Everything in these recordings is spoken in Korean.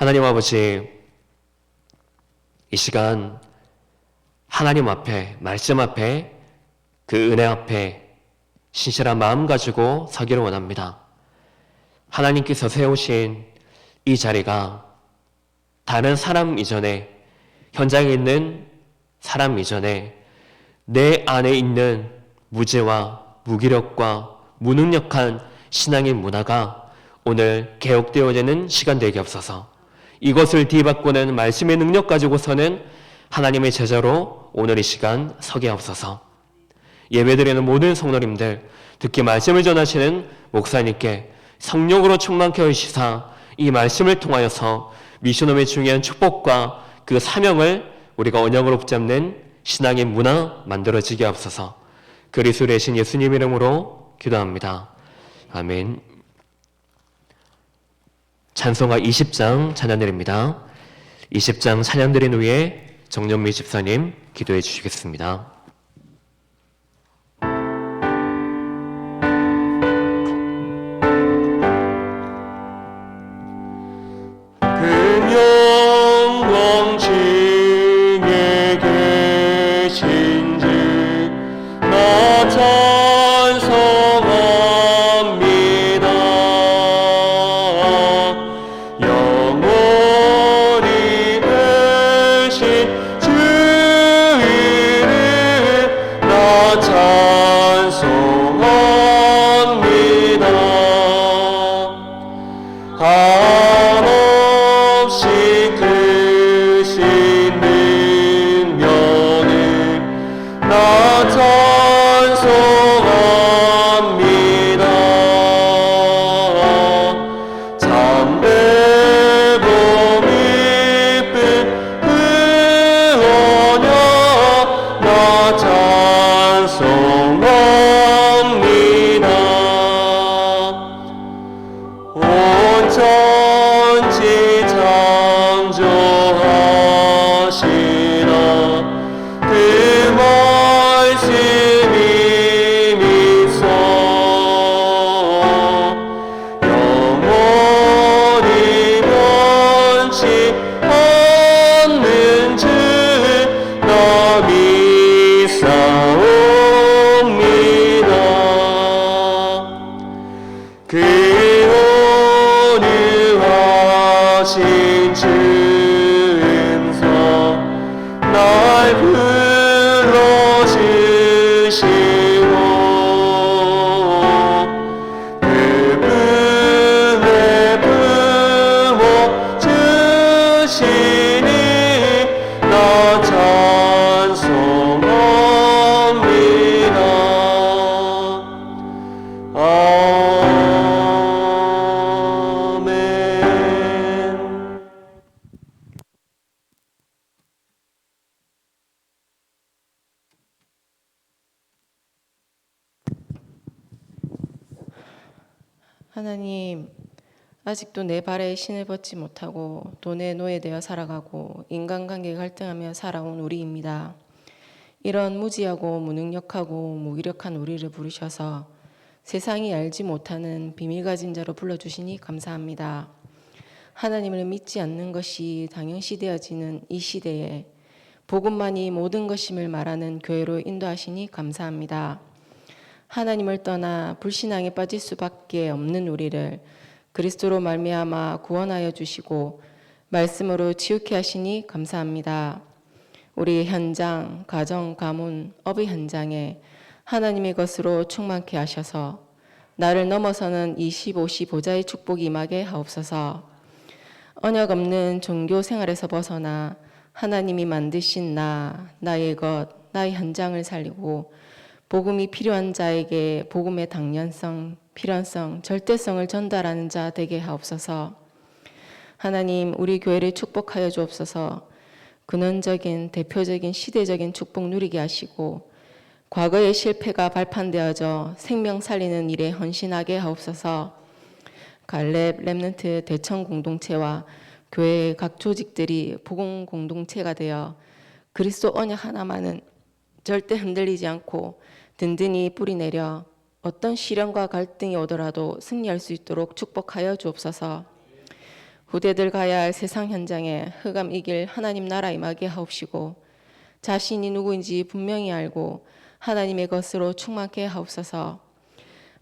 하나님 아버지, 이 시간 하나님 앞에, 말씀 앞에, 그 은혜 앞에 신실한 마음 가지고 서기를 원합니다. 하나님께서 세우신 이 자리가 다른 사람 이전에, 현장에 있는 사람 이전에 내 안에 있는 무지와 무기력과 무능력한 신앙의 문화가 오늘 개혁되어지는 시간 되게 없어서 이것을 뒤바꾸는 말씀의 능력 가지고서는 하나님의 제자로 오늘 이 시간 서게 없어서 예배드리는 모든 성도님들, 특히 말씀을 전하시는 목사님께 성령으로 충만케 하시사 이 말씀을 통하여서 미션홈의 중요한 축복과 그 사명을 우리가 언약으로 붙잡는 신앙의 문화 만들어지게 없어서 그리스도 되신 예수님 이름으로 기도합니다. 아멘. 찬송가 20장 찬양드립니다. 20장 찬양드린 후에 정영미 집사님 기도해 주시겠습니다. 하나님, 아직도 내 발에 신을 벗지 못하고 돈에 노예되어 살아가고 인간관계에 갈등하며 살아온 우리입니다. 이런 무지하고 무능력하고 무기력한 우리를 부르셔서 세상이 알지 못하는 비밀 가진 자로 불러주시니 감사합니다. 하나님을 믿지 않는 것이 당연시 되어지는 이 시대에 복음만이 모든 것임을 말하는 교회로 인도하시니 감사합니다. 하나님을 떠나 불신앙에 빠질 수밖에 없는 우리를 그리스도로 말미암아 구원하여 주시고 말씀으로 치유케 하시니 감사합니다. 우리 현장, 가정, 가문, 업의 현장에 하나님의 것으로 충만케 하셔서 나를 넘어서는 20, 50 보좌의 축복이 임하게 하옵소서. 언약 없는 종교 생활에서 벗어나 하나님이 만드신 나의 것, 나의 현장을 살리고 복음이 필요한 자에게 복음의 당연성, 필연성, 절대성을 전달하는 자 되게 하옵소서. 하나님, 우리 교회를 축복하여 주옵소서. 근원적인, 대표적인, 시대적인 축복 누리게 하시고 과거의 실패가 발판되어져 생명 살리는 일에 헌신하게 하옵소서. 갈렙, 렘넌트, 대청 공동체와 교회의 각 조직들이 복음 공동체가 되어 그리스도 언약 하나만은 절대 흔들리지 않고 든든히 뿌리내려 어떤 시련과 갈등이 오더라도 승리할 수 있도록 축복하여 주옵소서. 후대들 가야 할 세상 현장에 흑암 이길 하나님 나라 임하게 하옵시고 자신이 누구인지 분명히 알고 하나님의 것으로 충만케 하옵소서.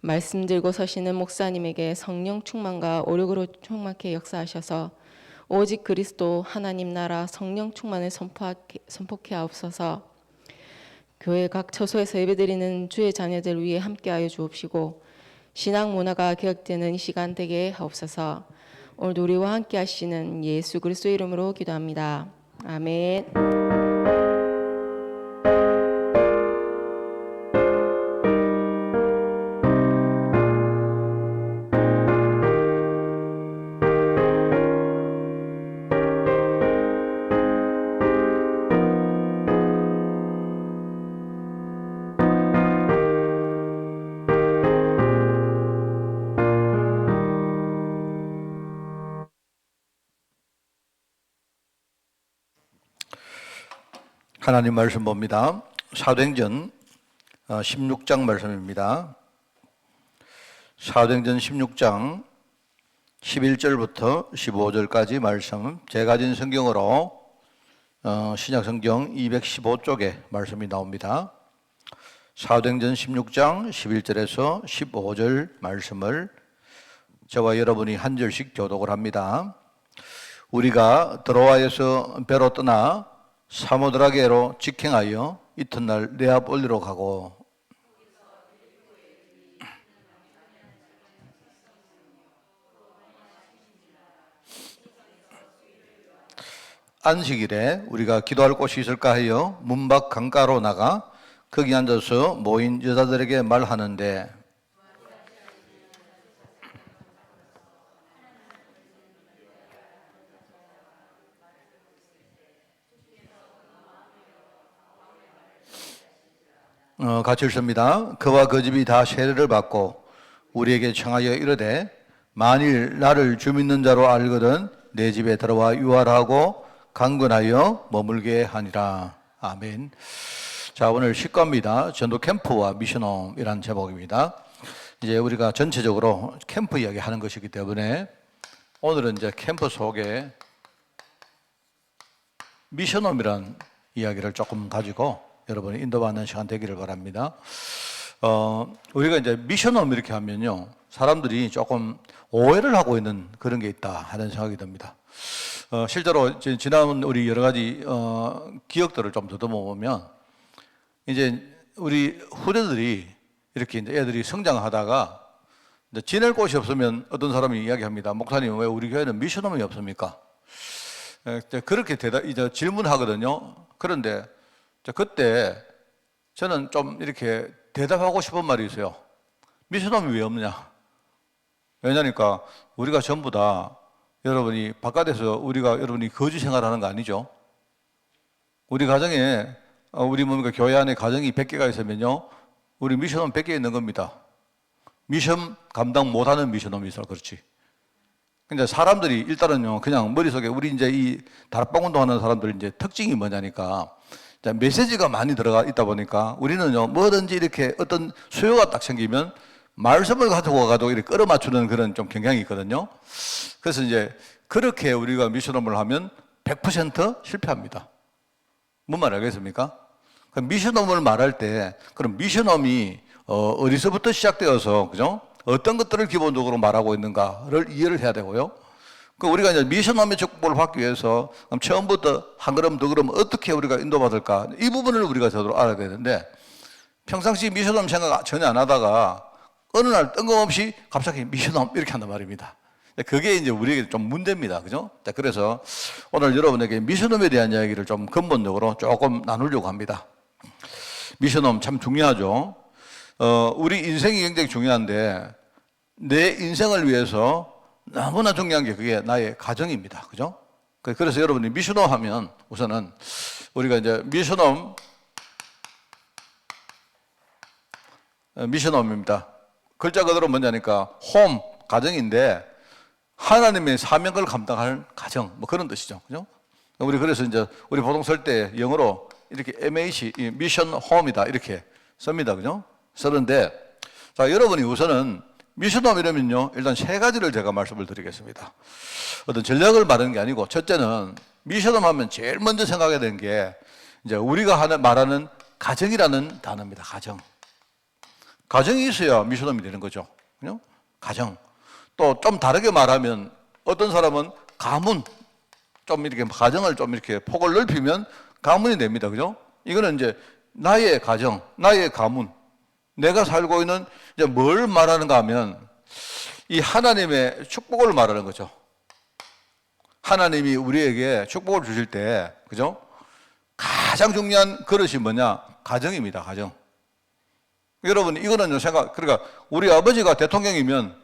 말씀 들고 서시는 목사님에게 성령 충만과 오력으로 충만케 역사하셔서 오직 그리스도 하나님 나라 성령 충만을 선포케 하옵소서. 교회 각 처소에서 예배드리는 주의 자녀들 위해 함께하여 주옵시고 신앙 문화가 개혁되는 이 시간 되게 하옵소서. 오늘도 우리와 함께 하시는 예수 그리스도 이름으로 기도합니다. 아멘. 하나님 말씀 봅니다. 사도행전 16장 말씀입니다. 사도행전 16장 11절부터 15절까지 말씀, 제가 가진 성경으로 신약성경 215쪽에 말씀이 나옵니다. 사도행전 16장 11절에서 15절 말씀을 저와 여러분이 한 절씩 교독을 합니다. 우리가 드로아에서 배로 떠나 사모드라게로 직행하여 이튿날 네아폴리로 가고 안식일에 우리가 기도할 곳이 있을까 하여 문 밖 강가로 나가 거기 앉아서 모인 여자들에게 말하는데 같이 읽습니다. 그와 그 집이 다 세례를 받고 우리에게 청하여 이르되 만일 나를 주 믿는 자로 알거든 내 집에 들어와 유활하고 강건하여 머물게 하니라. 아멘. 자, 오늘 식과입니다. 전도 캠프와 미션홈이라는 제목입니다. 이제 우리가 전체적으로 캠프 이야기 하는 것이기 때문에 오늘은 이제 캠프 속에 미션홈이라는 이야기를 조금 가지고 여러분이 인도받는 시간 되기를 바랍니다. 우리가 이제 미션홈 이렇게 하면요, 사람들이 조금 오해를 하고 있는 그런 게 있다 하는 생각이 듭니다. 실제로 지난 우리 여러 가지 기억들을 좀 더듬어 보면 이제 우리 후대들이 이렇게 이제 애들이 성장하다가 이제 지낼 곳이 없으면 어떤 사람이 이야기합니다. 목사님, 왜 우리 교회는 미션홈이 없습니까? 그렇게 이제 질문하거든요. 그런데 그때 저는 좀 이렇게 대답하고 싶은 말이 있어요. 미션홈이 왜 없느냐? 왜냐니까 우리가 전부 다 여러분이 바깥에서 여러분이 거주 생활하는 거 아니죠? 우리 가정에 우리 뭡니까 교회 안에 가정이 100개가 있으면요, 우리 미션홈 100개 있는 겁니다. 미션 감당 못하는 미션홈이 있어, 그렇지? 근데 사람들이 일단은요, 그냥 머릿속에 우리 이제 이 다락방 운동하는 사람들 이제 특징이 뭐냐니까. 메시지가 많이 들어가 있다 보니까 우리는요, 뭐든지 이렇게 어떤 수요가 딱 생기면 말씀을 가지고 가도 이렇게 끌어맞추는 그런 좀 경향이 있거든요. 그래서 이제 그렇게 우리가 미션홈을 하면 100% 실패합니다. 뭔 말 알겠습니까? 미션홈을 말할 때, 그럼 미션홈이 어디서부터 시작되어서, 그죠? 어떤 것들을 기본적으로 말하고 있는가를 이해를 해야 되고요. 우리가 이제 미션홈의 축복을 받기 위해서 그럼 처음부터 한 걸음 더 걸음 어떻게 우리가 인도받을까, 이 부분을 우리가 제대로 알아야 되는데, 평상시 미션홈 생각 전혀 안 하다가 어느 날 뜬금없이 갑자기 미션홈 이렇게 한단 말입니다. 그게 이제 우리에게 좀 문제입니다. 그죠? 자, 그래서 오늘 여러분에게 미션홈에 대한 이야기를 좀 근본적으로 조금 나누려고 합니다. 미션홈 참 중요하죠. 우리 인생이 굉장히 중요한데, 내 인생을 위해서 너무나 중요한 게 그게 나의 가정입니다. 그죠? 그래서 여러분이 미션홈 하면 우선은 우리가 이제 미션홈입니다. 글자 그대로 뭐냐니까 홈, 가정인데 하나님의 사명을 감당할 가정, 뭐 그런 뜻이죠. 그죠? 우리 그래서 이제 우리 보통 쓸 때 영어로 이렇게 MH, 미션 홈이다 이렇게 씁니다. 그죠? 쓰는데, 자, 여러분이 우선은 미션홈 이러면요, 일단 세 가지를 제가 말씀을 드리겠습니다. 어떤 전략을 말하는 게 아니고, 첫째는 미션홈 하면 제일 먼저 생각해야 되는 게 이제 우리가 말하는 가정이라는 단어입니다. 가정. 가정이 있어야 미션홈이 되는 거죠. 그죠? 가정. 또 좀 다르게 말하면 어떤 사람은 가문, 좀 이렇게 가정을 좀 이렇게 폭을 넓히면 가문이 됩니다. 그죠? 이거는 이제 나의 가정, 나의 가문, 내가 살고 있는 이제 뭘 말하는가 하면 이 하나님의 축복을 말하는 거죠. 하나님이 우리에게 축복을 주실 때, 그죠? 가장 중요한 그릇이 뭐냐? 가정입니다. 가정. 여러분, 이거는 그러니까 우리 아버지가 대통령이면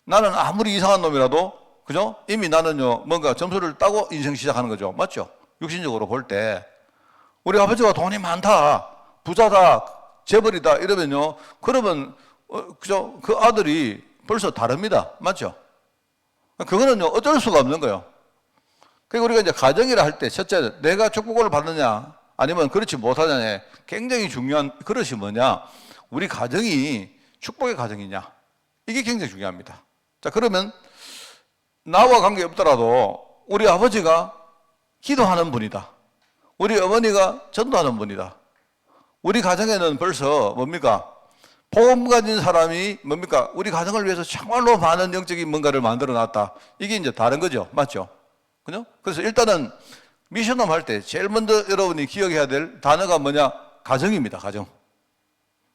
나는 아무리 이상한 놈이라도, 그죠? 이미 나는요, 뭔가 점수를 따고 인생 시작하는 거죠. 맞죠? 육신적으로 볼 때. 우리 아버지가 돈이 많다, 부자다, 재벌이다, 이러면요, 그러면, 그죠? 그 아들이 벌써 다릅니다. 맞죠? 그거는요, 어쩔 수가 없는 거예요. 그리고 우리가 이제 가정이라 할 때, 첫째, 내가 축복을 받느냐, 아니면 그렇지 못하느냐에 굉장히 중요한 그릇이 뭐냐? 우리 가정이 축복의 가정이냐? 이게 굉장히 중요합니다. 자, 그러면 나와 관계없더라도 우리 아버지가 기도하는 분이다. 우리 어머니가 전도하는 분이다. 우리 가정에는 벌써 뭡니까? 복음 가진 사람이 뭡니까? 우리 가정을 위해서 정말로 많은 영적인 뭔가를 만들어 놨다. 이게 이제 다른 거죠. 맞죠? 그죠? 그래서 일단은 미션홈 할 때 제일 먼저 여러분이 기억해야 될 단어가 뭐냐? 가정입니다. 가정.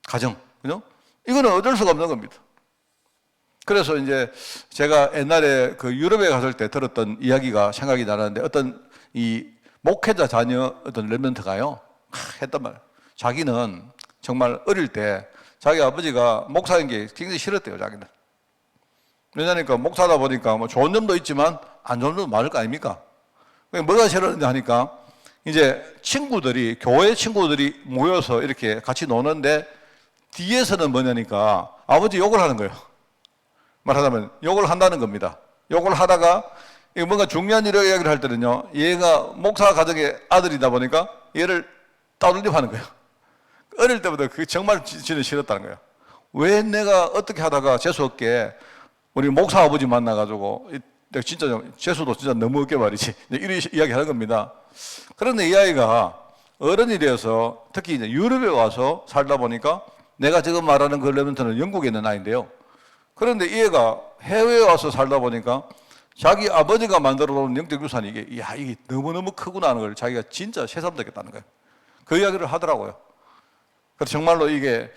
가정. 그죠? 이거는 어쩔 수가 없는 겁니다. 그래서 이제 제가 옛날에 그 유럽에 갔을 때 들었던 이야기가 생각이 나는데 어떤 이 목회자 자녀 어떤 랩런트가요 했단 말이에요. 자기는 정말 어릴 때 자기 아버지가 목사인 게 굉장히 싫었대요. 자기는. 왜냐니까 목사다 보니까 뭐 좋은 점도 있지만 안 좋은 점도 많을 거 아닙니까? 뭐가 싫었는지 하니까 이제 친구들이 교회 친구들이 모여서 이렇게 같이 노는데 뒤에서는 뭐냐니까 아버지 욕을 하는 거예요. 말하자면 욕을 한다는 겁니다. 욕을 하다가 뭔가 중요한 이야기를 할 때는요, 얘가 목사 가정의 아들이다 보니까 얘를 따돌림 하는 거예요. 어릴 때부터 그게 정말 지는 싫었다는 거예요. 왜 내가 어떻게 하다가 재수없게 우리 목사 아버지 만나가지고 내가 진짜 재수도 진짜 너무 없게 말이지 이런 이야기 하는 겁니다. 그런데 이 아이가 어른이 되어서 특히 이제 유럽에 와서 살다 보니까 내가 지금 말하는 그 랩런트는 영국에 있는 아이인데요. 그런데 이 애가 해외에 와서 살다 보니까 자기 아버지가 만들어 놓은 영적 유산이 이게 너무너무 크구나 하는 걸 자기가 진짜 새삼 느꼈다는 거예요. 그 이야기를 하더라고요. 그래서 정말로 이게,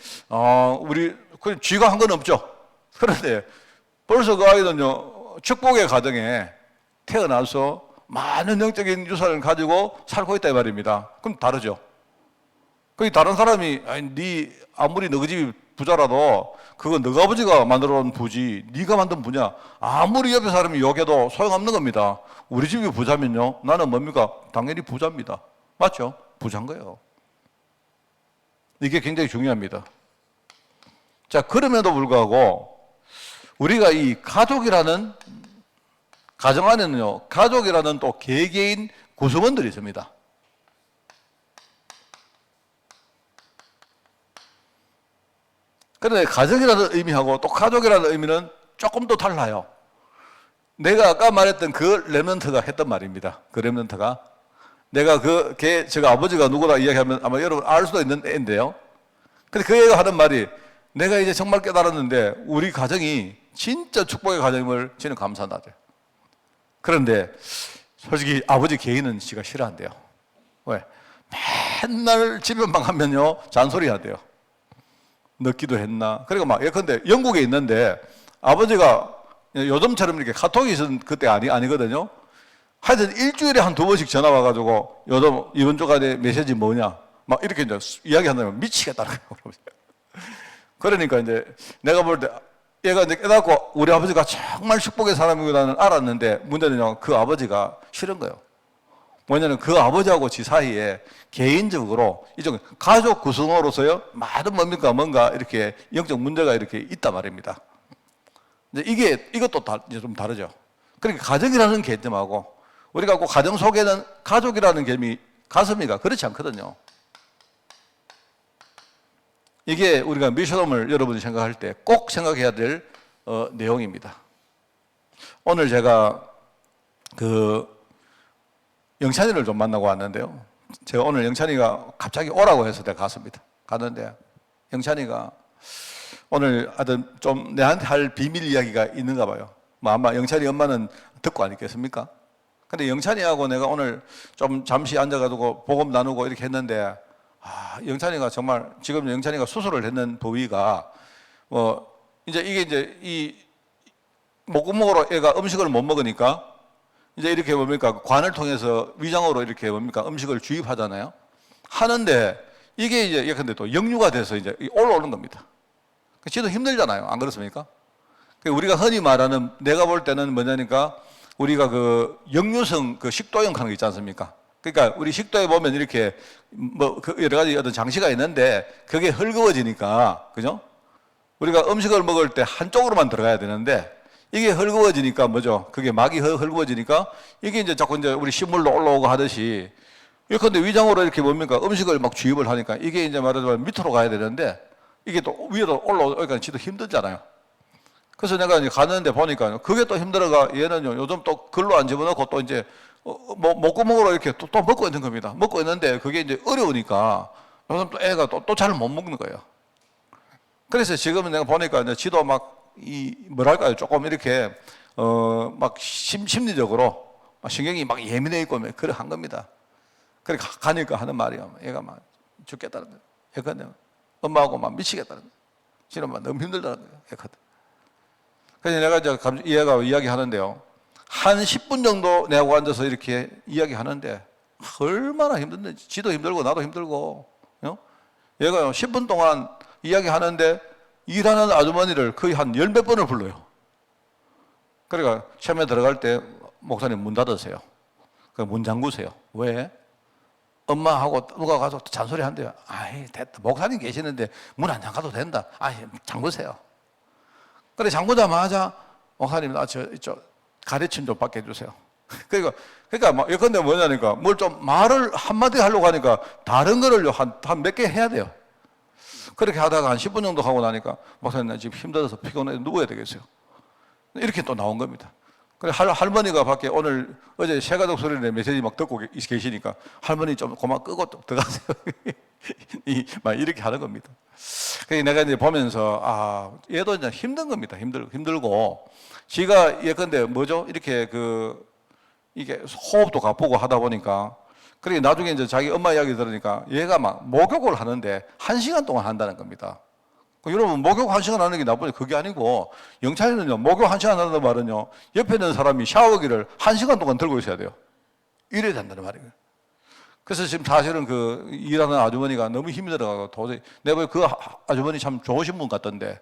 우리, 쥐가 한 건 없죠. 그런데 벌써 그 아이는요, 축복의 가정에 태어나서 많은 영적인 유산을 가지고 살고 있다 이 말입니다. 그럼 다르죠. 그 다른 사람이 아무리 너희 집이 부자라도 그거 너가 아버지가 만들어 놓은 부지 네가 만든 부냐 아무리 옆에 사람이 욕해도 소용없는 겁니다. 우리 집이 부자면요 나는 뭡니까? 당연히 부자입니다. 맞죠? 부자인 거예요. 이게 굉장히 중요합니다. 자, 그럼에도 불구하고 우리가 이 가족이라는 가정 안에는요 가족이라는 또 개개인 구성원들이 있습니다. 그런데 가정이라는 의미하고 또 가족이라는 의미는 조금 더 달라요. 내가 아까 말했던 그 랩런트가 했던 말입니다. 그 랩런트가 내가 제가 아버지가 누구다 이야기하면 아마 여러분 알 수도 있는 애인데요. 근데 그 애가 하는 말이 내가 이제 정말 깨달았는데 우리 가정이 진짜 축복의 가정임을 저는 감사한다. 그런데 솔직히 아버지 개인은 지가 싫어한대요. 왜? 맨날 집에만 가면요 잔소리 하대요. 늦기도 했나? 그리고 막 예컨대 영국에 있는데 아버지가 요즘처럼 이렇게 카톡이 있었던 그때 아니거든요. 하여튼 일주일에 한 2번씩 전화 와가지고 요즘 이번 주간에 메시지 뭐냐? 막 이렇게 이제 이야기한다면 미치겠다는 거예요. 그러니까 이제 내가 볼 때 얘가 이제 깨닫고 우리 아버지가 정말 축복의 사람이구나는 알았는데 문제는요 그 아버지가 싫은 거예요. 뭐냐면 그 아버지하고 지 사이에 개인적으로 이種가족 구성으로서요 많은 뭔가 이렇게 영적 문제가 이렇게 있단 말입니다. 이제 이것도 좀 다르죠. 그러니까 가정이라는 개념하고 우리가 꼭 가정 속에는 가족이라는 개념이 가슴이가 그렇지 않거든요. 이게 우리가 미션홈을 여러분이 생각할 때 꼭 생각해야 될 내용입니다. 오늘 제가 그 영찬이를 좀 만나고 왔는데요. 제가 오늘 영찬이가 갑자기 오라고 해서 내가 갔습니다. 갔는데 영찬이가 오늘 하여튼 좀 내한테 할 비밀 이야기가 있는가 봐요. 뭐 아마 영찬이 엄마는 듣고 안 있겠습니까? 근데 영찬이하고 내가 오늘 좀 잠시 앉아가지고 복음 나누고 이렇게 했는데, 영찬이가 정말 지금 영찬이가 수술을 했는 부위가 이제 이게 이 목구멍으로 애가 음식을 못 먹으니까 이제 이렇게 뭡니까 관을 통해서 위장으로 이렇게 뭡니까 음식을 주입하잖아요. 하는데 이게 이제 예컨대 또 역류가 돼서 이제 올라오는 겁니다. 지도 힘들잖아요. 안 그렇습니까? 우리가 흔히 말하는 내가 볼 때는 뭐냐니까 우리가 그 역류성 그 식도염 하는 거 있지 않습니까? 그러니까 우리 식도에 보면 이렇게 그 여러 가지 어떤 장치가 있는데 그게 헐거워지니까 그죠? 우리가 음식을 먹을 때 한쪽으로만 들어가야 되는데 이게 헐거워지니까 뭐죠? 그게 막이 헐거워지니까 이게 이제 자꾸 이제 우리 식물로 올라오고 하듯이 예컨대 위장으로 이렇게 뭡니까 음식을 막 주입을 하니까 이게 이제 말하자면 밑으로 가야 되는데 이게 또 위로 올라오니까 지도 힘들잖아요. 그래서 내가 이제 가는데 보니까 그게 또 힘들어가 얘는요 요즘 또 글로 안 집어넣고 또 이제 목구멍으로 이렇게 또 먹고 있는 겁니다. 먹고 있는데 그게 이제 어려우니까 요즘 또 애가 또 잘 못 먹는 거예요. 그래서 지금은 내가 보니까 이제 지도 막 뭐랄까요 조금 이렇게 막 심리적으로 막 신경이 막 예민해 있고 그래 한 겁니다. 그래 가니까 하는 말이야. 얘가 막 죽겠다는 거예요. 애가 엄마하고 막 미치겠다는 거예요. 지금 막 너무 힘들다는 거예요. 애가. 그래서 내가 이제 얘가 이야기하는데요. 한 10분 정도 내하고 앉아서 이렇게 이야기하는데 얼마나 힘든지 지도 힘들고 나도 힘들고 얘가 10분 동안 이야기하는데 일하는 아주머니를 거의 한 10몇 번을 불러요. 그러니까 처음에 들어갈 때 목사님 문 닫으세요. 문 잠그세요. 왜? 엄마하고 누가 가서 잔소리 한대요. 아이 됐다. 목사님 계시는데 문 안 잠가도 된다. 아이 잠그세요. 그래 잠그자마자 목사님 저 가르침 좀 받게 해주세요. 그러니까 막 예컨대 뭐냐니까 뭘 좀 말을 한마디 하려고 하니까 다른 거를 한 몇 개 해야 돼요. 그렇게 하다가 한 10분 정도 하고 나니까 목사님 나 지금 힘들어서 피곤해 누워야 되겠어요. 이렇게 또 나온 겁니다. 그래 할머니가 밖에 오늘 어제 새가족 소리를 메시지 막 듣고 계시니까 할머니 좀 그만 끄고 또 들어가세요. 막 이렇게 하는 겁니다. 그래서 내가 이제 보면서 얘도 이제 힘든 겁니다. 힘들고 지가 예컨대 뭐죠? 이렇게 이게 호흡도 가쁘고 하다 보니까 그리고 나중에 이제 자기 엄마 이야기 들으니까 얘가 막 목욕을 하는데 1시간 동안 한다는 겁니다. 여러분 목욕 1시간 하는 게 나쁘지 그게 아니고 영찬이는요 목욕 1시간 하는 말은요 옆에 있는 사람이 샤워기를 1시간 동안 들고 있어야 돼요. 이래야 된다는 말이에요. 그래서 지금 사실은 일하는 아주머니가 너무 힘이 들어가고 도저히 내가 그 아주머니 참 좋으신 분 같던데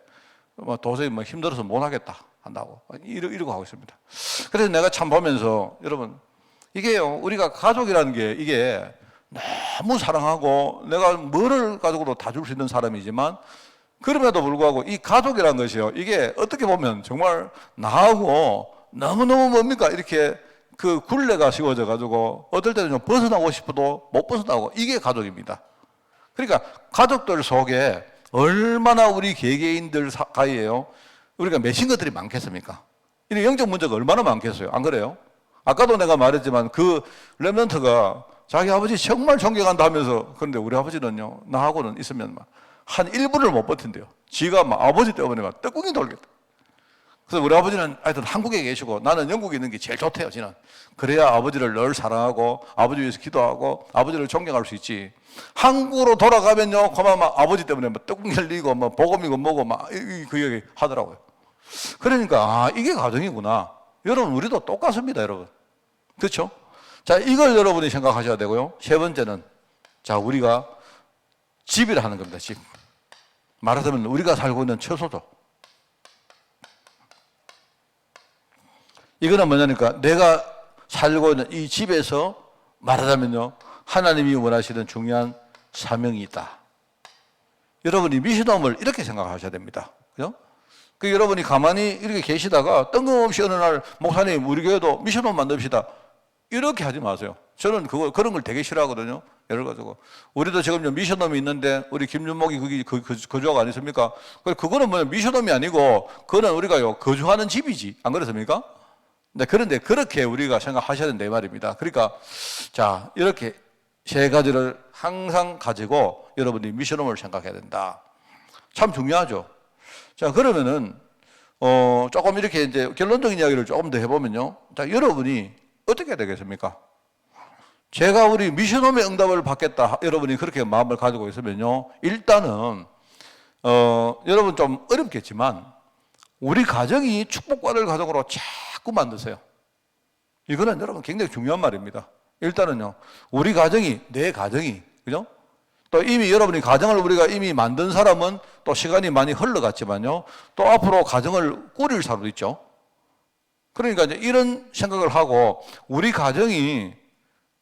도저히 힘들어서 못 하겠다 한다고 이러고 하고 있습니다. 그래서 내가 참 보면서 여러분 이게요 우리가 가족이라는 게 이게 너무 사랑하고 내가 뭐를 가족으로 다 줄 수 있는 사람이지만 그럼에도 불구하고 이 가족이라는 것이요 이게 어떻게 보면 정말 나하고 너무너무 뭡니까 이렇게 그 굴레가 씌워져 가지고 어떨 때는 좀 벗어나고 싶어도 못 벗어나고 이게 가족입니다. 그러니까 가족들 속에 얼마나 우리 개개인들 사이에요 우리가 맺힌 것들이 많겠습니까? 이 영적 문제가 얼마나 많겠어요? 안 그래요? 아까도 내가 말했지만 그 렘넌트가 자기 아버지 정말 존경한다 하면서 그런데 우리 아버지는요 나하고는 있으면 한 1분을 못 버틴대요. 지가 아버지 때문에 떡궁이 돌겠다. 그래서 우리 아버지는 하여튼 한국에 계시고 나는 영국에 있는 게 제일 좋대요. 지는 그래야 아버지를 늘 사랑하고 아버지 위해서 기도하고 아버지를 존경할 수 있지. 한국으로 돌아가면요 그만 아버지 때문에 떡궁 열리고 복음이고 뭐고 그 얘기 하더라고요. 그러니까 이게 가정이구나. 여러분 우리도 똑같습니다. 여러분 그렇죠? 자 이걸 여러분이 생각하셔야 되고요. 세 번째는 자 우리가 집이라 하는 겁니다. 집 말하자면 우리가 살고 있는 처소죠. 이거는 뭐냐니까 내가 살고 있는 이 집에서 말하자면요 하나님이 원하시는 중요한 사명이 있다. 여러분이 미션홈을 이렇게 생각하셔야 됩니다. 그죠? 여러분이 가만히 이렇게 계시다가 뜬금없이 어느 날 목사님 우리 교회도 미션홈 만듭시다 이렇게 하지 마세요. 저는 그런 걸 되게 싫어하거든요. 예를 가지고 우리도 지금 미션홈이 있는데 우리 김윤목이 거기 거주하고 아니십니까? 그거는 뭐냐 미션홈이 아니고 그거는 우리가요 거주하는 집이지 안 그렇습니까? 네, 그런데 그렇게 우리가 생각하셔야 된다 이 말입니다. 그러니까 자 이렇게 세 가지를 항상 가지고 여러분이 미션홈을 생각해야 된다. 참 중요하죠. 자 그러면은 조금 이렇게 이제 결론적인 이야기를 조금 더 해보면요. 자 여러분이 어떻게 해야 되겠습니까? 제가 우리 미션홈의 응답을 받겠다 여러분이 그렇게 마음을 가지고 있으면요. 일단은 여러분 좀 어렵겠지만 우리 가정이 축복받을 가정으로 자꾸 만드세요. 이거는 여러분 굉장히 중요한 말입니다. 일단은요. 우리 가정이 내 가정이 그죠? 또 이미 여러분이 가정을 우리가 이미 만든 사람은 또 시간이 많이 흘러갔지만요. 또 앞으로 가정을 꾸릴 사람도 있죠. 그러니까 이제 이런 생각을 하고 우리 가정이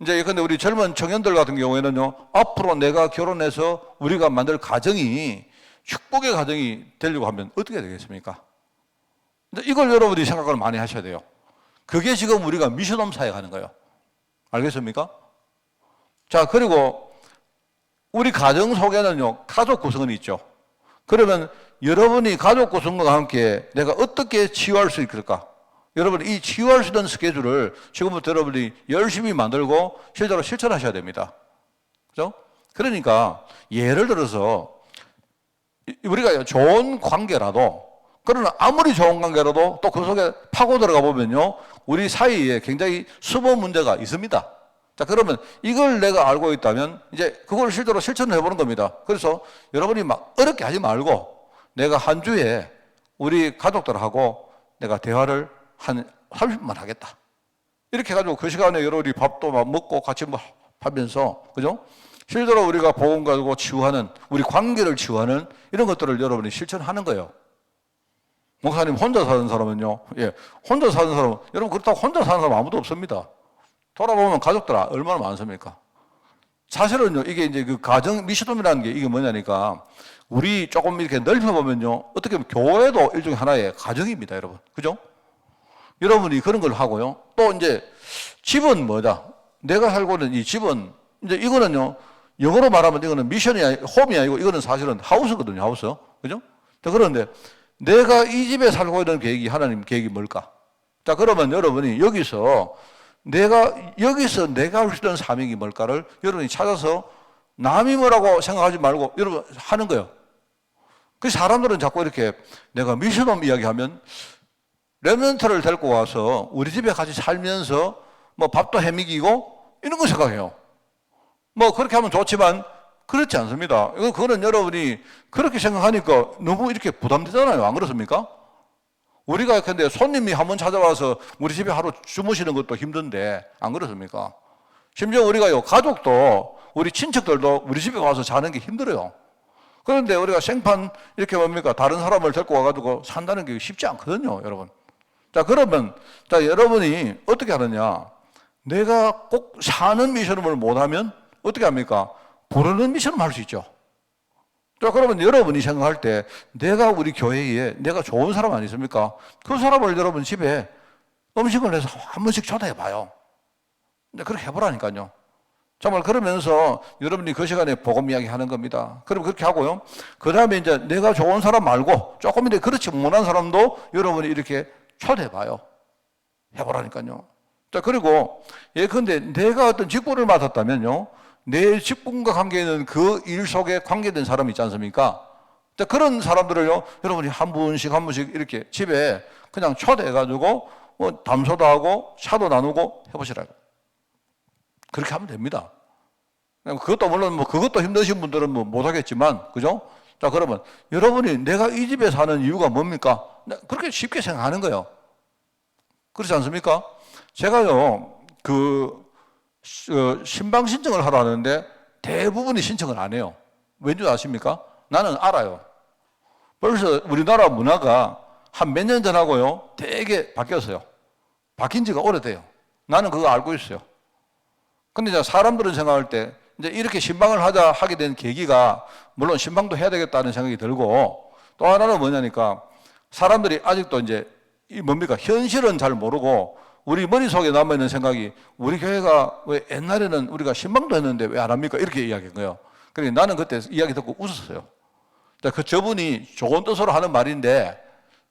이제 근데 우리 젊은 청년들 같은 경우에는요. 앞으로 내가 결혼해서 우리가 만들 가정이 축복의 가정이 되려고 하면 어떻게 되겠습니까? 이걸 여러분이 생각을 많이 하셔야 돼요. 그게 지금 우리가 미션홈 사역 하는 거예요. 알겠습니까? 자, 그리고 우리 가정 속에는요, 가족 구성원이 있죠. 그러면 여러분이 가족 구성원과 함께 내가 어떻게 치유할 수 있을까? 여러분이 이 치유할 수 있는 스케줄을 지금부터 여러분이 열심히 만들고 실제로 실천하셔야 됩니다. 그죠? 그러니까 예를 들어서 우리가 좋은 관계라도 그러나 아무리 좋은 관계라도 또 그 속에 파고 들어가 보면요. 우리 사이에 굉장히 숨은 문제가 있습니다. 자, 그러면 이걸 내가 알고 있다면 이제 그걸 실제로 실천을 해보는 겁니다. 그래서 여러분이 막 어렵게 하지 말고 내가 한 주에 우리 가족들하고 내가 대화를 한 30분만 하겠다. 이렇게 해가지고 그 시간에 여러분이 밥도 막 먹고 같이 뭐 하면서, 그죠? 실제로 우리가 복음 가지고 치유하는, 우리 관계를 치유하는 이런 것들을 여러분이 실천하는 거예요. 목사님 혼자 사는 사람은요, 예, 혼자 사는 사람은, 여러분 그렇다고 혼자 사는 사람 아무도 없습니다. 돌아보면 가족들 얼마나 많습니까? 사실은요, 이게 이제 그 가정 미션홈이라는 게 이게 뭐냐니까, 우리 조금 이렇게 넓혀보면요, 어떻게 보면 교회도 일종의 하나의 가정입니다, 여러분. 그죠? 여러분이 그런 걸 하고요. 또 이제 집은 뭐다? 내가 살고 있는 이 집은, 이제 이거는요, 영어로 말하면 이거는 미션이 홈이 아니고 이거는 사실은 하우스거든요, 하우스. 그죠? 그런데 내가 이 집에 살고 있는 계획이 하나님 계획이 뭘까? 자, 그러면 여러분이 여기서 내가 할 수 있는 사명이 뭘까를 여러분이 찾아서 남이 뭐라고 생각하지 말고 여러분 하는 거예요. 그 사람들은 자꾸 이렇게 내가 미션홈 이야기하면 렘넌트를 데리고 와서 우리 집에 같이 살면서 뭐 밥도 해먹이고 이런 거 생각해요. 뭐 그렇게 하면 좋지만 그렇지 않습니다. 그거는 여러분이 그렇게 생각하니까 너무 이렇게 부담되잖아요. 안 그렇습니까? 우리가 근데 손님이 한번 찾아와서 우리 집에 하루 주무시는 것도 힘든데 안 그렇습니까? 심지어 우리가요, 가족도 우리 친척들도 우리 집에 와서 자는 게 힘들어요. 그런데 우리가 생판 이렇게 뭡니까? 다른 사람을 데리고 와가지고 산다는 게 쉽지 않거든요, 여러분. 자, 그러면, 자, 여러분이 어떻게 하느냐? 내가 꼭 사는 미션을 못하면 어떻게 합니까? 부르는 미션을 할 수 있죠. 자, 그러면 여러분이 생각할 때 내가 우리 교회에 내가 좋은 사람 아니십니까? 그 사람을 여러분 집에 음식을 해서 한 번씩 초대해 봐요. 그렇게 해보라니까요. 정말 그러면서 여러분이 그 시간에 복음 이야기 하는 겁니다. 그럼 그렇게 하고요. 그 다음에 이제 내가 좋은 사람 말고 조금인데 그렇지 못한 사람도 여러분이 이렇게 초대해 봐요. 해보라니까요. 자, 그리고 예컨대 내가 어떤 직분을 맡았다면요. 내 직분과 관계는 그 일 속에 관계된 사람이 있지 않습니까? 자, 그런 사람들을요, 여러분이 한 분씩 이렇게 집에 그냥 초대해가지고 뭐 담소도 하고 차도 나누고 해보시라고. 그렇게 하면 됩니다. 그것도 물론 뭐 그것도 힘드신 분들은 뭐 못하겠지만, 그죠? 자, 그러면 여러분이 내가 이 집에 사는 이유가 뭡니까? 그렇게 쉽게 생각하는 거예요. 그렇지 않습니까? 제가요, 신방 신청을 하러 하는데 대부분이 신청을 안 해요. 왠지 아십니까? 나는 알아요. 벌써 우리나라 문화가 한 몇 년 전하고요, 되게 바뀌었어요. 바뀐 지가 오래돼요. 나는 그거 알고 있어요. 근데 이제 사람들은 생각할 때 이제 이렇게 신방을 하게 된 계기가 물론 신방도 해야 되겠다는 생각이 들고 또 하나는 뭐냐니까 사람들이 아직도 이제 이 뭡니까? 현실은 잘 모르고 우리 머릿속에 남아있는 생각이 우리 교회가 왜 옛날에는 우리가 신방도 했는데 왜 안 합니까? 이렇게 이야기한 거예요. 그러니까 나는 그때 이야기 듣고 웃었어요. 저분이 좋은 뜻으로 하는 말인데,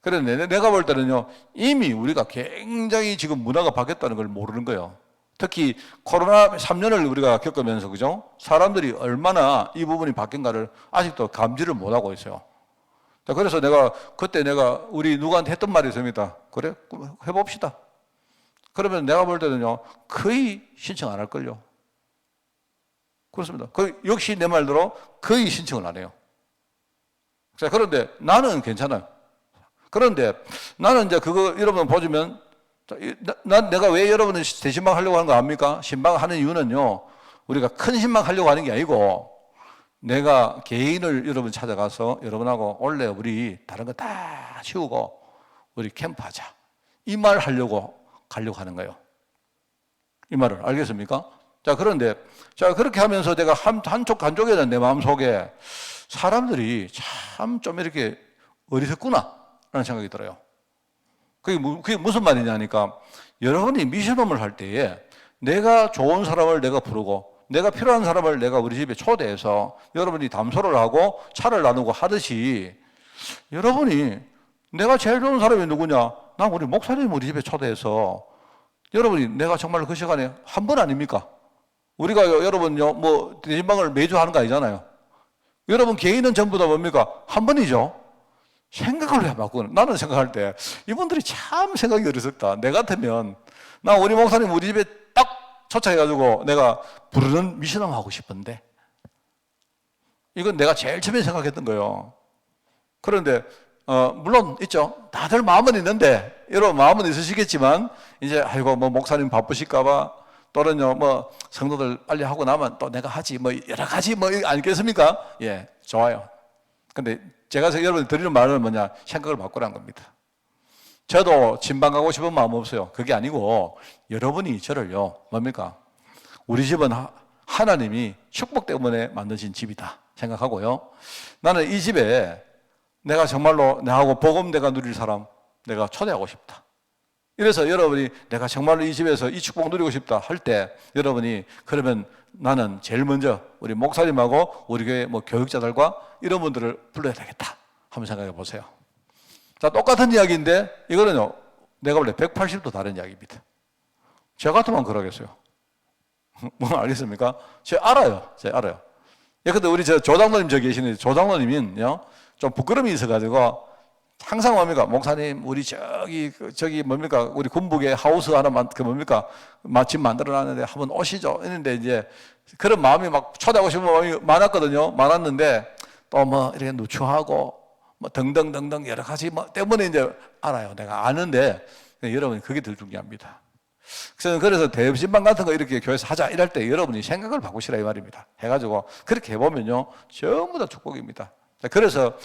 그래 내가 볼 때는요, 이미 우리가 굉장히 지금 문화가 바뀌었다는 걸 모르는 거예요. 특히 코로나 3년을 우리가 겪으면서, 그죠? 사람들이 얼마나 이 부분이 바뀐가를 아직도 감지를 못하고 있어요. 그래서 그때 우리 누구한테 했던 말이 있습니다. 그래? 해봅시다. 그러면 내가 볼 때는요, 거의 신청 안 할걸요. 그렇습니다. 역시 내 말대로 거의 신청을 안 해요. 자, 그런데 나는 괜찮아요. 그런데 나는 이제 그거 여러분 보시면, 내가 왜 여러분은 대신방 하려고 하는 거 압니까? 신방 하는 이유는요, 우리가 큰 신방 하려고 하는 게 아니고, 내가 개인을 여러분 찾아가서 여러분하고 원래 우리 다른 거 다 치우고 우리 캠프 하자. 이 말 하려고 가려고 하는 거예요. 이 말을 알겠습니까? 자, 그런데 그렇게 하면서 내가 한쪽에는 내 마음속에 사람들이 참 좀 이렇게 어리석구나 라는 생각이 들어요. 그게 무슨 말이냐니까, 여러분이 미션홈을 할 때에 내가 좋은 사람을 내가 부르고 내가 필요한 사람을 내가 우리 집에 초대해서 여러분이 담소를 하고 차를 나누고 하듯이, 여러분이 내가 제일 좋은 사람이 누구냐? 난 우리 목사님 우리 집에 초대해서 여러분이 내가 정말 그 시간에 한 번 아닙니까? 우리가 여러분요, 뭐 대신방을 매주 하는 거 아니잖아요. 여러분 개인은 전부 다 뭡니까? 한 번이죠. 생각을 해봤거든. 나는 생각할 때 이분들이 참 생각이 어리석다. 내 같으면 나 우리 목사님 우리 집에 딱 초청해가지고 내가 부르는 미션을 하고 싶은데, 이건 내가 제일 처음에 생각했던 거예요. 그런데 물론 있죠. 다들 마음은 있는데, 여러분 마음은 있으시겠지만 이제 아이고 뭐 목사님 바쁘실까봐, 또는요 뭐 성도들 빨리 하고 나면 또 내가 하지, 뭐 여러 가지 뭐 아니겠습니까? 예, 좋아요. 근데 제가 여러분 드리는 말은 뭐냐, 생각을 바꾸라는 겁니다. 저도 진방 가고 싶은 마음 없어요. 그게 아니고 여러분이 저를요, 뭡니까? 우리 집은 하나님이 축복 때문에 만드신 집이다 생각하고요. 나는 이 집에 내가 정말로 나하고 복음 내가 누릴 사람 내가 초대하고 싶다. 이래서 여러분이 내가 정말로 이 집에서 이 축복 누리고 싶다 할 때, 여러분이 그러면 나는 제일 먼저 우리 목사님하고 우리 교회 뭐 교육자들과 이런 분들을 불러야 되겠다 한번 생각해 보세요. 자, 똑같은 이야기인데 이거는요, 내가 원래 180도 다른 이야기입니다. 저 같으면 그러겠어요. 뭐 알겠습니까? 제가 알아요. 예, 근데 우리 조장로님 저기 계시는데, 조장로님은요 좀 부끄러움이 있어가지고 항상 뭡니까? 목사님 우리 저기 뭡니까? 우리 군북에 하우스 하나 집 만들어놨는데 한번 오시죠. 했는데 이제 그런 마음이 막 초대하고 싶은 마음이 많았는데 또 뭐 이렇게 누추하고 뭐 등등등등 여러 가지 뭐 때문에 이제 알아요. 내가 아는데 여러분 그게 더 중요합니다. 그래서 대신방 같은 거 이렇게 교회에서 하자 이럴 때 여러분이 생각을 바꾸시라 이 말입니다. 해가지고 그렇게 해보면요 전부 다 축복입니다. 그래서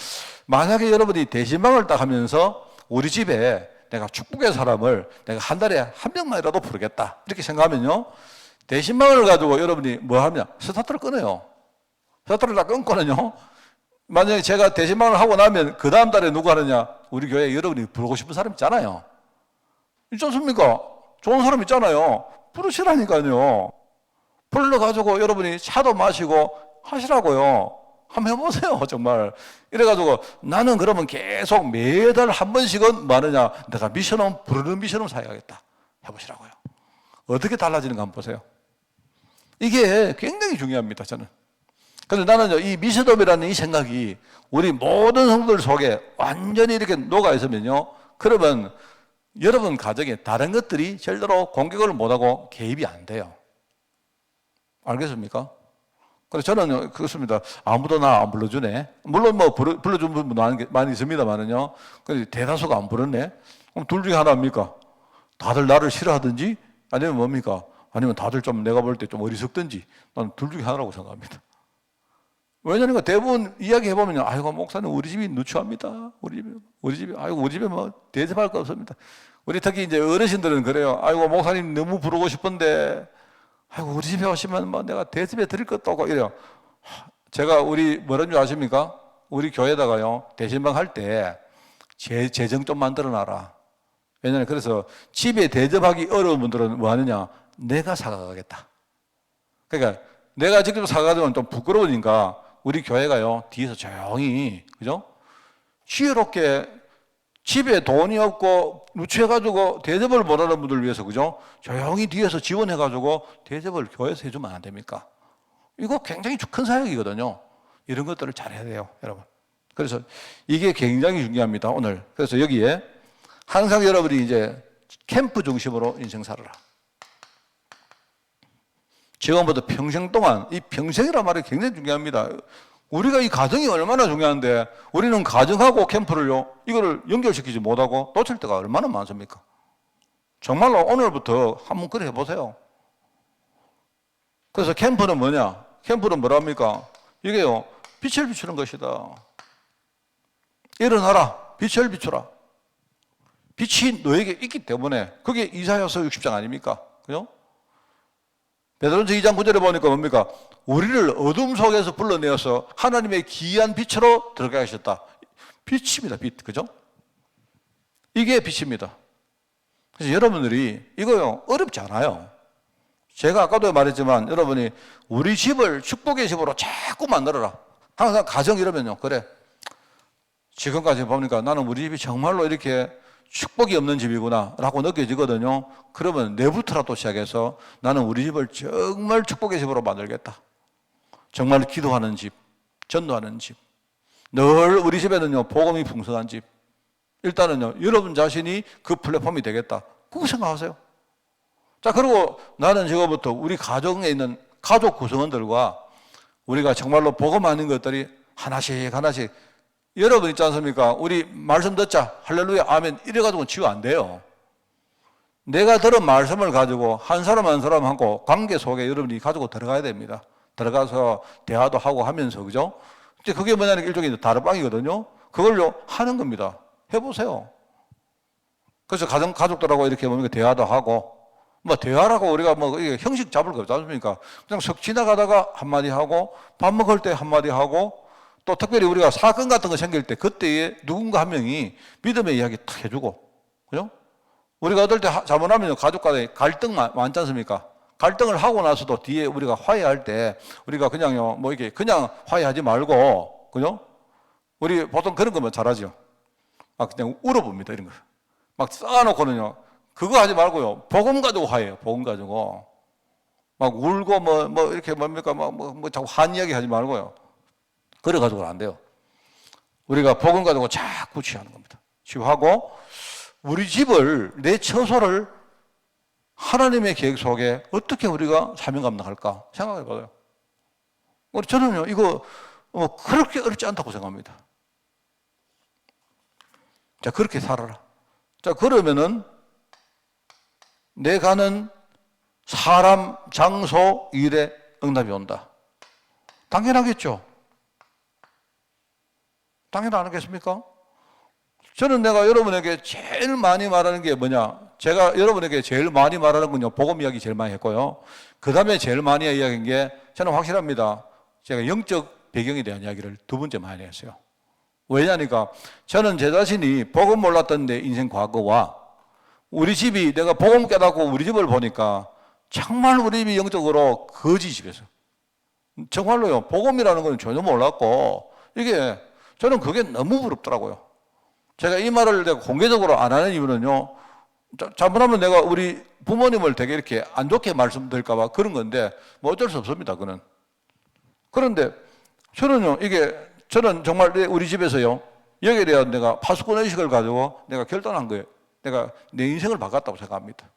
만약에 여러분이 대신방을 딱 하면서 우리 집에 내가 축복의 사람을 내가 한 달에 한 명만이라도 부르겠다 이렇게 생각하면요, 대신방을 가지고 여러분이 뭐 하냐, 스타트를 끊어요. 스타트를 다 끊고는요, 만약에 제가 대신방을 하고 나면 그 다음 달에 누구 하느냐, 우리 교회에 여러분이 부르고 싶은 사람 있잖아요. 있지 않습니까? 좋은 사람 있잖아요. 부르시라니까요. 불러가지고 여러분이 차도 마시고 하시라고요. 한번 해보세요, 정말. 이래가지고 나는 그러면 계속 매달 한 번씩은 뭐 하느냐, 내가 미션홈, 부르는 미션홈 사역하겠다. 해보시라고요. 어떻게 달라지는가 한번 보세요. 이게 굉장히 중요합니다, 저는. 그런데 나는 이 미션홈이라는 이 생각이 우리 모든 성도들 속에 완전히 이렇게 녹아있으면요, 그러면 여러분 가정에 다른 것들이 절대로 공격을 못하고 개입이 안 돼요. 알겠습니까? 그래서 저는 그렇습니다. 아무도 나 안 불러주네. 물론 뭐 불러준 분 많이 있습니다만은요. 대다수가 안 부르네. 그럼 둘 중에 하나입니까? 다들 나를 싫어하든지, 아니면 뭡니까? 아니면 다들 좀 내가 볼 때 좀 어리석든지. 나는 둘 중에 하나라고 생각합니다. 왜냐하면 대부분 이야기해보면, 아이고, 목사님, 우리 집이 누추합니다. 우리 집이, 아이고, 우리 집에 뭐 대접할 거 없습니다. 우리 특히 이제 어르신들은 그래요. 아이고, 목사님 너무 부르고 싶은데, 아이고, 우리 집에 오시면 뭐 내가 대접해 드릴 것도 없고, 이래요. 제가 우리 뭐라는 줄 아십니까? 우리 교회에다가요, 대신방 할 때 재정 좀 만들어 놔라. 왜냐하면 그래서 집에 대접하기 어려운 분들은 뭐 하느냐? 내가 사가겠다. 그러니까 내가 직접 사가면 좀 부끄러우니까 우리 교회가요, 뒤에서 조용히, 그죠? 지혜롭게 집에 돈이 없고 누추해가지고 대접을 못하는 분들 위해서, 그죠? 조용히 뒤에서 지원해가지고 대접을 교회에서 해주면 안 됩니까? 이거 굉장히 큰 사역이거든요. 이런 것들을 잘해야 돼요, 여러분. 그래서 이게 굉장히 중요합니다, 오늘. 그래서 여기에 항상 여러분이 이제 캠프 중심으로 인생 살아라. 지금부터 평생 동안, 이 평생이란 말이 굉장히 중요합니다. 우리가 이 가정이 얼마나 중요한데 우리는 가정하고 캠프를요, 이거를 연결시키지 못하고 놓칠 때가 얼마나 많습니까? 정말로 오늘부터 한번 그래 해보세요. 그래서 캠프는 뭐냐? 캠프는 뭐랍니까? 이게요, 빛을 비추는 것이다. 일어나라, 빛을 비추라. 빛이 너에게 있기 때문에, 그게 이사야서 60장 아닙니까? 그죠? 베드로전서 2장 9절에 보니까 뭡니까? 우리를 어둠 속에서 불러내어서 하나님의 기이한 빛으로 들어가게 하셨다. 빛입니다, 빛. 그죠? 이게 빛입니다. 그래서 여러분들이 이거요, 어렵지 않아요. 제가 아까도 말했지만 여러분이 우리 집을 축복의 집으로 자꾸 만들어라. 항상 가정 이러면요, 그래, 지금까지 보니까 나는 우리 집이 정말로 이렇게 축복이 없는 집이구나 라고 느껴지거든요. 그러면 내부터라도 시작해서 나는 우리 집을 정말 축복의 집으로 만들겠다. 정말 기도하는 집, 전도하는 집, 늘 우리 집에는요 복음이 풍성한 집. 일단은요 여러분 자신이 그 플랫폼이 되겠다. 그거 생각하세요. 자, 그리고 나는 지금부터 우리 가정에 있는 가족 구성원들과 우리가 정말로 복음 아닌 것들이 하나씩 하나씩, 여러분 있지 않습니까? 우리 말씀 듣자, 할렐루야, 아멘, 이래가지고는 치유 안 돼요. 내가 들은 말씀을 가지고 한 사람 한 사람하고 관계 속에 여러분이 가지고 들어가야 됩니다. 들어가서 대화도 하고 하면서, 그죠? 이제 그게 뭐냐면 일종의 다르방이거든요. 그걸요 하는 겁니다. 해보세요. 그래서 가족들하고 이렇게 뭡니까? 대화도 하고, 뭐 대화라고 우리가 뭐 이게 형식 잡을 거 없지 않습니까? 그냥 석 지나가다가 한마디 하고, 밥 먹을 때 한마디 하고, 또 특별히 우리가 사건 같은 거 생길 때 그때에 누군가 한 명이 믿음의 이야기 탁 해주고, 그죠? 우리가 어떨 때 잘못하면 가족 간에 갈등 많지 않습니까? 갈등을 하고 나서도 뒤에 우리가 화해할 때 우리가 그냥요 뭐 이렇게 그냥 화해하지 말고, 그죠? 우리 보통 그런 거면 잘하죠. 막 그냥 울어봅니다, 이런 거. 막 쌓아놓고는요, 그거 하지 말고요, 복음 가지고 화해해요. 복음 가지고 막 울고 뭐 이렇게 뭡니까 뭐 자꾸 한 이야기 하지 말고요. 그래 가지고는 안 돼요. 우리가 복음 가지고 자꾸 치유하는 겁니다. 치유하고 우리 집을, 내 처소를 하나님의 계획 속에 어떻게 우리가 사명 감당할까 생각해 봐요. 저는요 이거 그렇게 어렵지 않다고 생각합니다. 자, 그렇게 살아라. 자, 그러면은 내 가는 사람, 장소, 일에 응답이 온다. 당연하겠죠. 당연히 안 하겠습니까? 저는 내가 여러분에게 제일 많이 말하는 게 뭐냐? 제가 여러분에게 제일 많이 말하는 건요, 복음 이야기 제일 많이 했고요. 그 다음에 제일 많이 이야기한 게, 저는 확실합니다. 제가 영적 배경에 대한 이야기를 두 번째 많이 했어요. 왜냐니까 저는 제 자신이 복음 몰랐던 내 인생 과거와 우리 집이, 내가 복음 깨닫고 우리 집을 보니까 정말 우리 집이 영적으로 거지 집에서, 정말로요, 복음이라는 건 전혀 몰랐고, 이게 저는 그게 너무 부럽더라고요. 제가 이 말을 내가 공개적으로 안 하는 이유는요, 잘못하면 내가 우리 부모님을 되게 이렇게 안 좋게 말씀드릴까봐 그런 건데, 뭐 어쩔 수 없습니다, 그는. 그런데 저는요, 저는 정말 우리 집에서요, 여기에 대한 내가 파수꾼 의식을 가지고 내가 결단한 거예요. 내가 내 인생을 바꿨다고 생각합니다.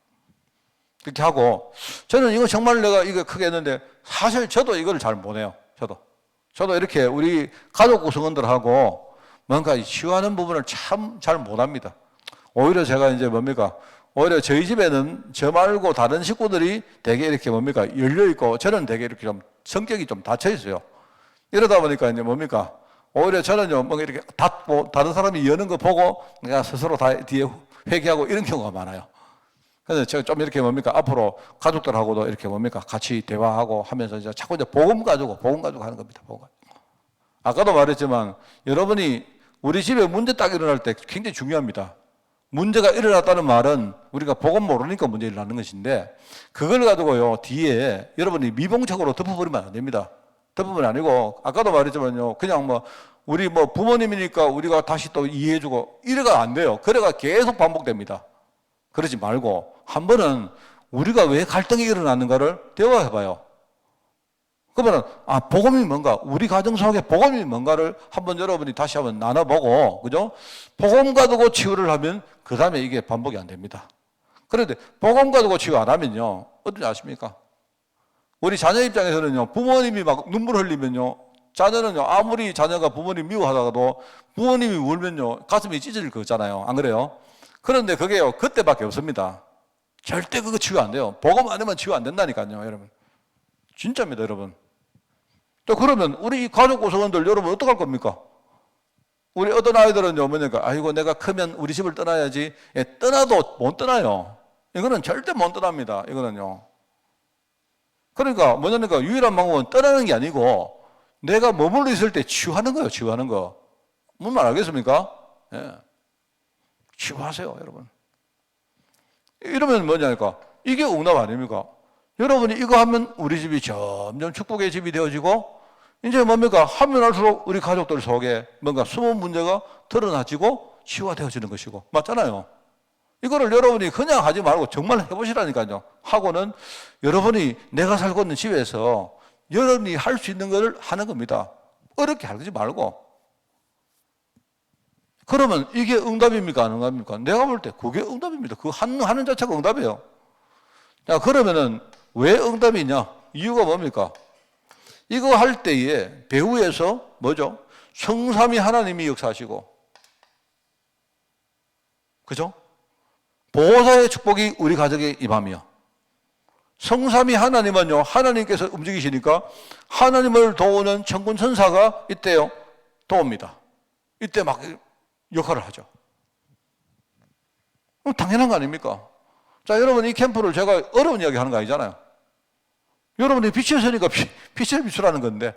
그렇게 하고, 저는 이거 정말 내가 이거 크게 했는데, 사실 저도 이걸 잘 못해요. 저도 이렇게 우리 가족 구성원들하고 뭔가 치유하는 부분을 참 잘 못합니다. 오히려 제가 이제 뭡니까? 오히려 저희 집에는 저 말고 다른 식구들이 되게 이렇게 뭡니까? 열려있고, 저는 되게 이렇게 좀 성격이 좀 닫혀있어요. 이러다 보니까 이제 뭡니까? 오히려 저는요, 뭔가 이렇게 닫고 다른 사람이 여는 거 보고 내가 스스로 다 뒤에 회개하고 이런 경우가 많아요. 그래서 제가 좀 이렇게 뭡니까? 앞으로 가족들하고도 이렇게 뭡니까? 같이 대화하고 하면서 이제 자꾸 이제 복음 가지고 하는 겁니다. 복음. 아까도 말했지만 여러분이 우리 집에 문제 딱 일어날 때 굉장히 중요합니다. 문제가 일어났다는 말은 우리가 복음 모르니까 문제 일어나는 것인데 그걸 가지고요 뒤에 여러분이 미봉책으로 덮어버리면 안 됩니다. 덮으면 아니고 아까도 말했지만요 그냥 뭐 우리 뭐 부모님이니까 우리가 다시 또 이해해주고 이래가 안 돼요. 그래가 계속 반복됩니다. 그러지 말고 한 번은 우리가 왜 갈등이 일어나는가를 대화해봐요. 그러면 복음이 뭔가 우리 가정 속에 복음이 뭔가를 한번 여러분이 다시 한번 나눠보고 그죠? 복음 가지고 치유를 하면 그 다음에 이게 반복이 안 됩니다. 그런데 복음 가지고 치유 안 하면요 어떤지 아십니까? 우리 자녀 입장에서는요 부모님이 막 눈물 흘리면요 자녀는요 아무리 자녀가 부모님 미워하다가도 부모님이 울면요 가슴이 찢어질 거잖아요. 안 그래요? 그런데 그게요 그때밖에 없습니다. 절대 그거 치유 안 돼요. 복음 안 하면 치유 안 된다니까요 여러분. 진짜입니다 여러분. 또 그러면 우리 가족 구성원들 여러분 어떡할 겁니까? 우리 어떤 아이들은요 뭐냐니까 아이고 내가 크면 우리 집을 떠나야지. 떠나도 못 떠나요. 이거는 절대 못 떠납니다. 이거는요. 그러니까 뭐냐니까 유일한 방법은 떠나는 게 아니고 내가 머물러 있을 때 치유하는 거예요. 치유하는 거. 뭔 말 알겠습니까? 예. 치유하세요 여러분. 이러면 뭐냐니까 이게 응답 아닙니까? 여러분이 이거 하면 우리 집이 점점 축복의 집이 되어지고 이제 뭡니까? 하면 할수록 우리 가족들 속에 뭔가 숨은 문제가 드러나지고 치유가 되어지는 것이고 맞잖아요. 이거를 여러분이 그냥 하지 말고 정말 해보시라니까요. 하고는 여러분이 내가 살고 있는 집에서 여러분이 할 수 있는 것을 하는 겁니다. 어렵게 하지 말고. 그러면 이게 응답입니까? 안 응답입니까? 내가 볼 때 그게 응답입니다. 그거 하는 자체가 응답이에요. 자, 그러면은 왜 응답이냐? 이유가 뭡니까? 이거 할 때에 배후에서 뭐죠? 성삼위 하나님이 역사하시고 그죠? 보호자의 축복이 우리 가정에 임하며 성삼위 하나님은요 하나님께서 움직이시니까 하나님을 도우는 천군 천사가 이때요 도웁니다. 이때 막 역할을 하죠. 당연한 거 아닙니까? 자 여러분 이 캠프를 제가 어려운 이야기 하는 거 아니잖아요. 여러분이 빛에 서니까 빛을 비추라는 건데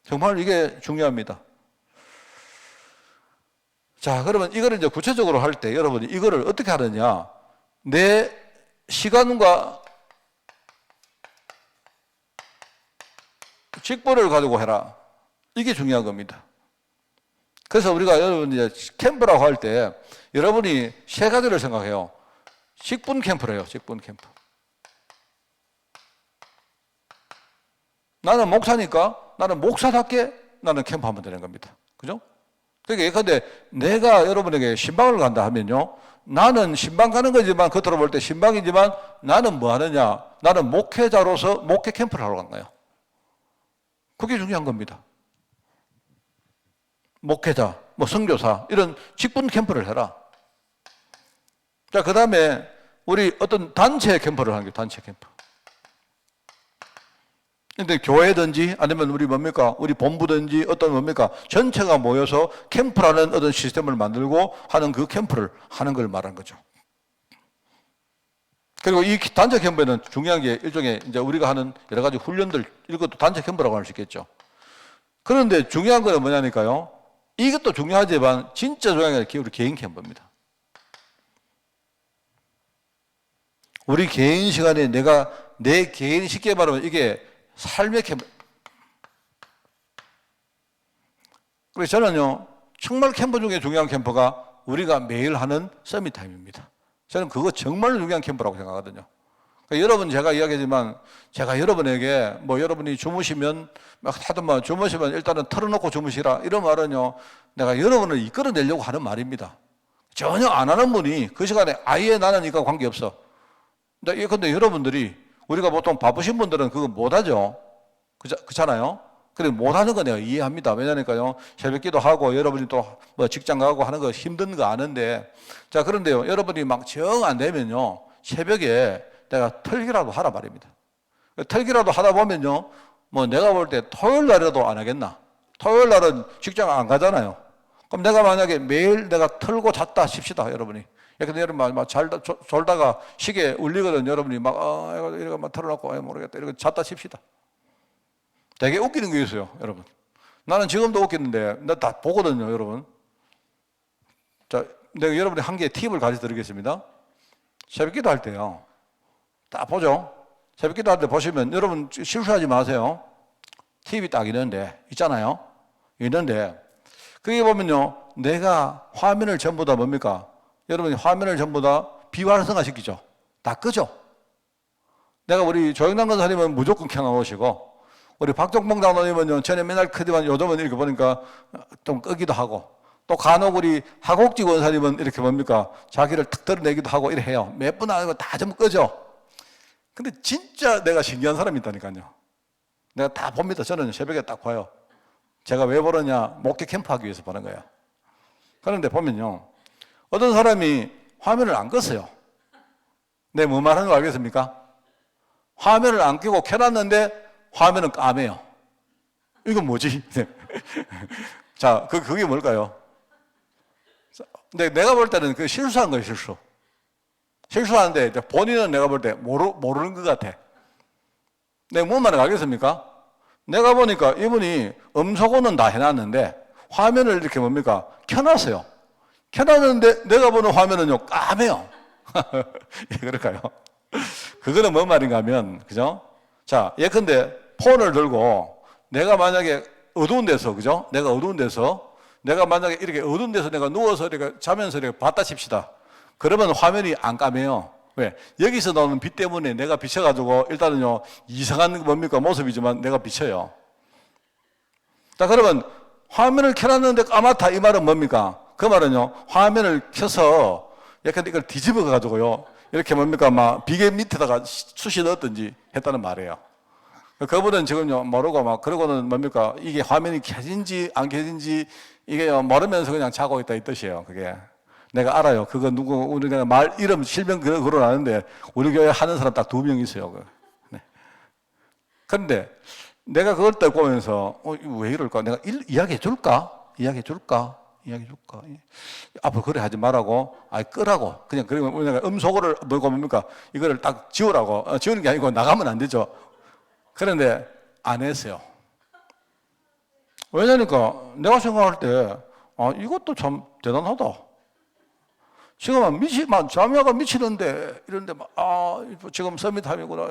정말 이게 중요합니다. 자 그러면 이거를 이제 구체적으로 할 때 여러분이 이거를 어떻게 하느냐 내 시간과 직분을 가지고 해라. 이게 중요한 겁니다. 그래서 우리가 여러분 이제 캠프라고 할 때 여러분이 세 가지를 생각해요. 직분 캠프래요. 직분 캠프. 나는 목사니까 나는 목사답게 나는 캠프하면 되는 겁니다. 그죠? 그러니까 예컨대 내가 여러분에게 신방을 간다 하면요. 나는 신방 가는 거지만 겉으로 볼 때 신방이지만 나는 뭐 하느냐? 나는 목회자로서 목회 캠프를 하러 간 거예요. 그게 중요한 겁니다. 목회자, 뭐 선교사 이런 직분 캠프를 해라. 자, 그 다음에 우리 어떤 단체 캠프를 하는 게 단체 캠프. 근데 교회든지 아니면 우리 뭡니까? 우리 본부든지 어떤 뭡니까? 전체가 모여서 캠프라는 어떤 시스템을 만들고 하는 그 캠프를 하는 걸 말하는 거죠. 그리고 이 단체 캠프에는 중요한 게 일종의 이제 우리가 하는 여러 가지 훈련들 이것도 단체 캠프라고 할 수 있겠죠. 그런데 중요한 건 뭐냐니까요. 이것도 중요하지만 진짜 중요한 게 우리 개인 캠프입니다. 우리 개인 시간에 내가 내 개인 쉽게 말하면 이게 삶의 캠프. 그래서 저는요, 정말 캠프 중에 중요한 캠프가 우리가 매일 하는 서밋 타임입니다. 저는 그거 정말 중요한 캠프라고 생각하거든요. 그러니까 여러분 제가 이야기하지만 제가 여러분에게 뭐 여러분이 주무시면 막 하든 뭐 주무시면 일단은 털어놓고 주무시라 이런 말은요, 내가 여러분을 이끌어내려고 하는 말입니다. 전혀 안 하는 분이 그 시간에 아예 나는 이거 관계없어. 근데 여러분들이 우리가 보통 바쁘신 분들은 그거 못하죠. 그렇잖아요. 그래 못하는 거 내가 이해합니다. 왜냐니까요. 새벽 기도하고 여러분이 또 뭐 직장 가고 하는 거 힘든 거 아는데 자 그런데요. 여러분이 막 정 안 되면요. 새벽에 내가 털기라도 하라 말입니다. 털기라도 하다 보면요. 뭐 내가 볼 때 토요일 날에도 안 하겠나. 토요일 날은 직장 안 가잖아요. 그럼 내가 만약에 매일 내가 털고 잤다 싶시다. 여러분이. 근데 여러분 막 졸다가 시계 울리거든. 여러분이 막 이거 막 털어놓고 모르겠다. 이렇게 잤다 칩시다. 되게 웃기는 게 있어요, 여러분. 나는 지금도 웃기는데 나 다 보거든요, 여러분. 자 내가 여러분이 한 개의 팁을 가르쳐 드리겠습니다. 새벽 기도 할 때요. 딱 보죠. 새벽 기도 할 때 보시면 여러분 실수하지 마세요. 팁이 딱 있잖아요. 있는데, 거기 보면요. 내가 화면을 전부 다 뭡니까? 여러분이 화면을 전부 다 비활성화 시키죠. 다 끄죠. 내가 우리 조영남 권사님은 무조건 켜놓으시고, 우리 박종봉 장로님은요, 전에 맨날 크지만 요즘은 이렇게 보니까 좀 끄기도 하고, 또 간혹 우리 하곡지 권사님은 이렇게 뭡니까? 자기를 탁 드러내기도 하고 이래 해요. 몇 분 안 하고 다 전부 끄죠. 근데 진짜 내가 신기한 사람이 있다니까요. 내가 다 봅니다. 저는 새벽에 딱 봐요. 제가 왜 보느냐? 목회 캠프하기 위해서 보는 거예요. 그런데 보면요. 어떤 사람이 화면을 안 껐어요. 내 뭐 말하는 거 알겠습니까? 화면을 안 끄고 켜놨는데 화면은 까매요. 이건 뭐지? 자, 그게 뭘까요? 근데 내가 볼 때는 그 실수한 거예요, 실수. 실수하는데 본인은 내가 볼 때 모르는 것 같아. 내가 뭔 말인지 알겠습니까? 내가 보니까 이분이 음소거는 다 해놨는데 화면을 이렇게 뭡니까? 켜놨어요. 켜놨는데 내가 보는 화면은요, 까매요. 예, 그럴까요? 그거는 뭔 말인가 하면, 그죠? 자, 예컨대 폰을 들고 내가 만약에 어두운 데서, 그죠? 내가 만약에 이렇게 어두운 데서 내가 누워서 이렇게 자면서 이렇게 봤다 칩시다. 그러면 화면이 안 까매요. 왜? 여기서 나오는 빛 때문에 내가 비쳐가지고 일단은요, 이상한 뭡니까? 모습이지만 내가 비쳐요. 자, 그러면 화면을 켜놨는데 까맣다. 이 말은 뭡니까? 그 말은요, 화면을 켜서 약간 이걸 뒤집어 가지고요, 이렇게 뭡니까? 막 비계 밑에다가 쑤시 넣었든지 했다는 말이에요. 그분은 지금요, 모르고 막, 그러고는 뭡니까? 이게 화면이 켜진지 안 켜진지 이게 모르면서 그냥 자고 있다 이 뜻이에요, 그게. 내가 알아요. 그거 우리가 말, 이름, 실명 거론하는데 우리 교회 하는 사람 딱 2명 있어요. 네. 그런데 내가 그걸 딱 보면서, 왜 이럴까? 내가 이야기해 줄까? 앞으로 그래 하지 말라고, 끄라고. 그냥, 그리고 내가 음소거를 뭡니까? 이거를 딱 지우라고. 지우는 게 아니고 나가면 안 되죠. 그런데 안 했어요. 왜냐니까 내가 생각할 때, 이것도 참 대단하다. 지금 자매가 미치는데, 이런데 지금 서밋함이구나.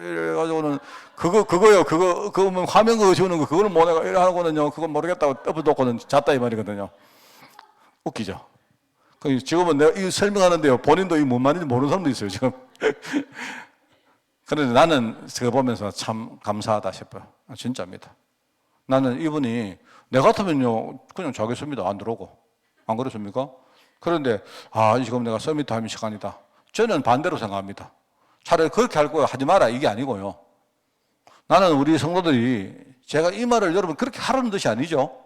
이래가지고는, 그거, 화면 그거 지우는 거, 그거는 뭐 내가 이래하고는요, 그건 모르겠다고 떠부놓고는 잤다 이 말이거든요. 웃기죠? 지금은 내가 이 설명하는데요, 본인도 이 뭔 말인지 모르는 사람도 있어요, 지금. 그런데 나는 그거 보면서 참 감사하다 싶어요. 진짜입니다. 나는 이분이, 내 같으면요, 그냥 자겠습니다. 안 들어오고. 안 그렇습니까? 그런데, 지금 내가 서밋타임 시간이다. 저는 반대로 생각합니다. 차라리 그렇게 할 거야. 하지 마라. 이게 아니고요. 나는 우리 성도들이, 제가 이 말을 여러분 그렇게 하라는 뜻이 아니죠.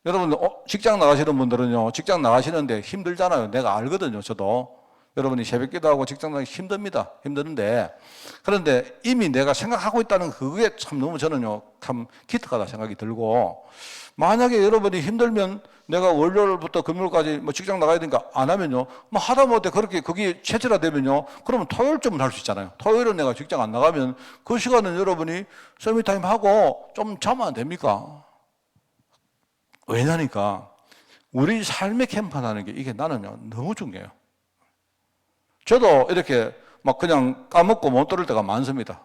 여러분, 직장 나가시는 분들은요, 직장 나가시는데 힘들잖아요. 내가 알거든요. 저도. 여러분이 새벽 기도하고 직장 나가기 힘듭니다. 힘드는데, 그런데 이미 내가 생각하고 있다는 그게 참 너무 저는요, 참 기특하다 생각이 들고, 만약에 여러분이 힘들면 내가 월요일부터 금요일까지 뭐 직장 나가야 되니까 안 하면요, 뭐 하다못해 그렇게 그게 체질화되면요, 그러면 토요일쯤은 할 수 있잖아요. 토요일은 내가 직장 안 나가면 그 시간은 여러분이 서밋타임 하고 좀 자면 안 됩니까? 왜냐니까 우리 삶의 캠프라는 게 이게 나는요, 너무 중요해요. 저도 이렇게 막 그냥 까먹고 못 들을 때가 많습니다.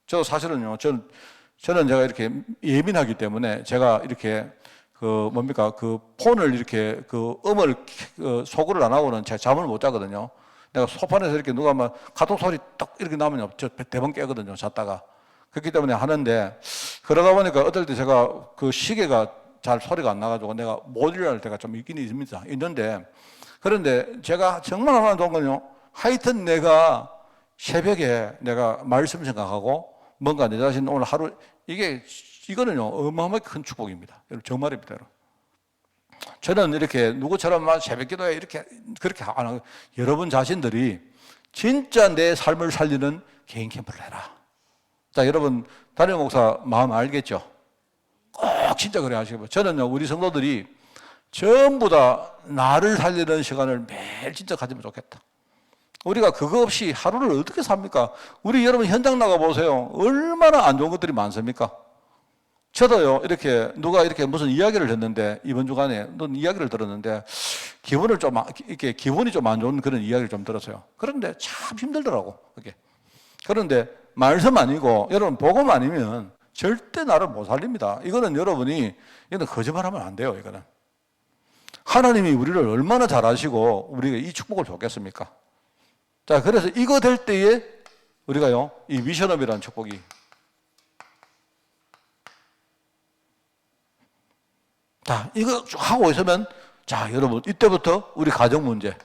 저 사실은요, 저는 제가 이렇게 예민하기 때문에 제가 이렇게 그 폰을 이렇게 음을 소구를 안 하고는 제가 잠을 못 자거든요. 내가 소파에서 이렇게 누가 막 카톡 소리 딱 이렇게 나면 저 대번 깨거든요, 잤다가. 그렇기 때문에 하는데, 그러다 보니까 어떨 때 제가 그 시계가 잘 소리가 안 나가지고 내가 못 일어날 때가 좀 있긴 있는데, 그런데 제가 정말 하나 좋은 건요, 하여튼 내가 새벽에 내가 말씀 생각하고 뭔가 내 자신 오늘 하루, 이거는요, 어마어마하게 큰 축복입니다. 여러분, 정말입니다. 여러분. 저는 이렇게 누구처럼 새벽 기도에 그렇게 안 하고, 여러분 자신들이 진짜 내 삶을 살리는 개인 캠프를 해라. 자, 여러분, 담임 목사 마음 알겠죠? 꼭 진짜 그래 하시고. 저는요, 우리 성도들이 전부 다 나를 살리는 시간을 매일 진짜 가지면 좋겠다. 우리가 그거 없이 하루를 어떻게 삽니까? 우리 여러분 현장 나가 보세요. 얼마나 안 좋은 것들이 많습니까? 저도요, 이렇게 누가 이렇게 무슨 이야기를 했는데, 이번 주간에 어떤 이야기를 들었는데, 기분이 좀 안 좋은 그런 이야기를 좀 들었어요. 그런데 참 힘들더라고, 그게. 그런데 말씀 아니고, 여러분, 복음 아니면 절대 나를 못 살립니다. 이거는 이거는 거짓말하면 안 돼요, 이거는. 하나님이 우리를 얼마나 잘 아시고, 우리가 이 축복을 줬겠습니까? 자, 그래서 이거 될 때에 우리가요, 이 미션업이라는 축복이 자, 이거 쭉 하고 있으면, 자, 여러분, 이때부터 우리 가정 문제가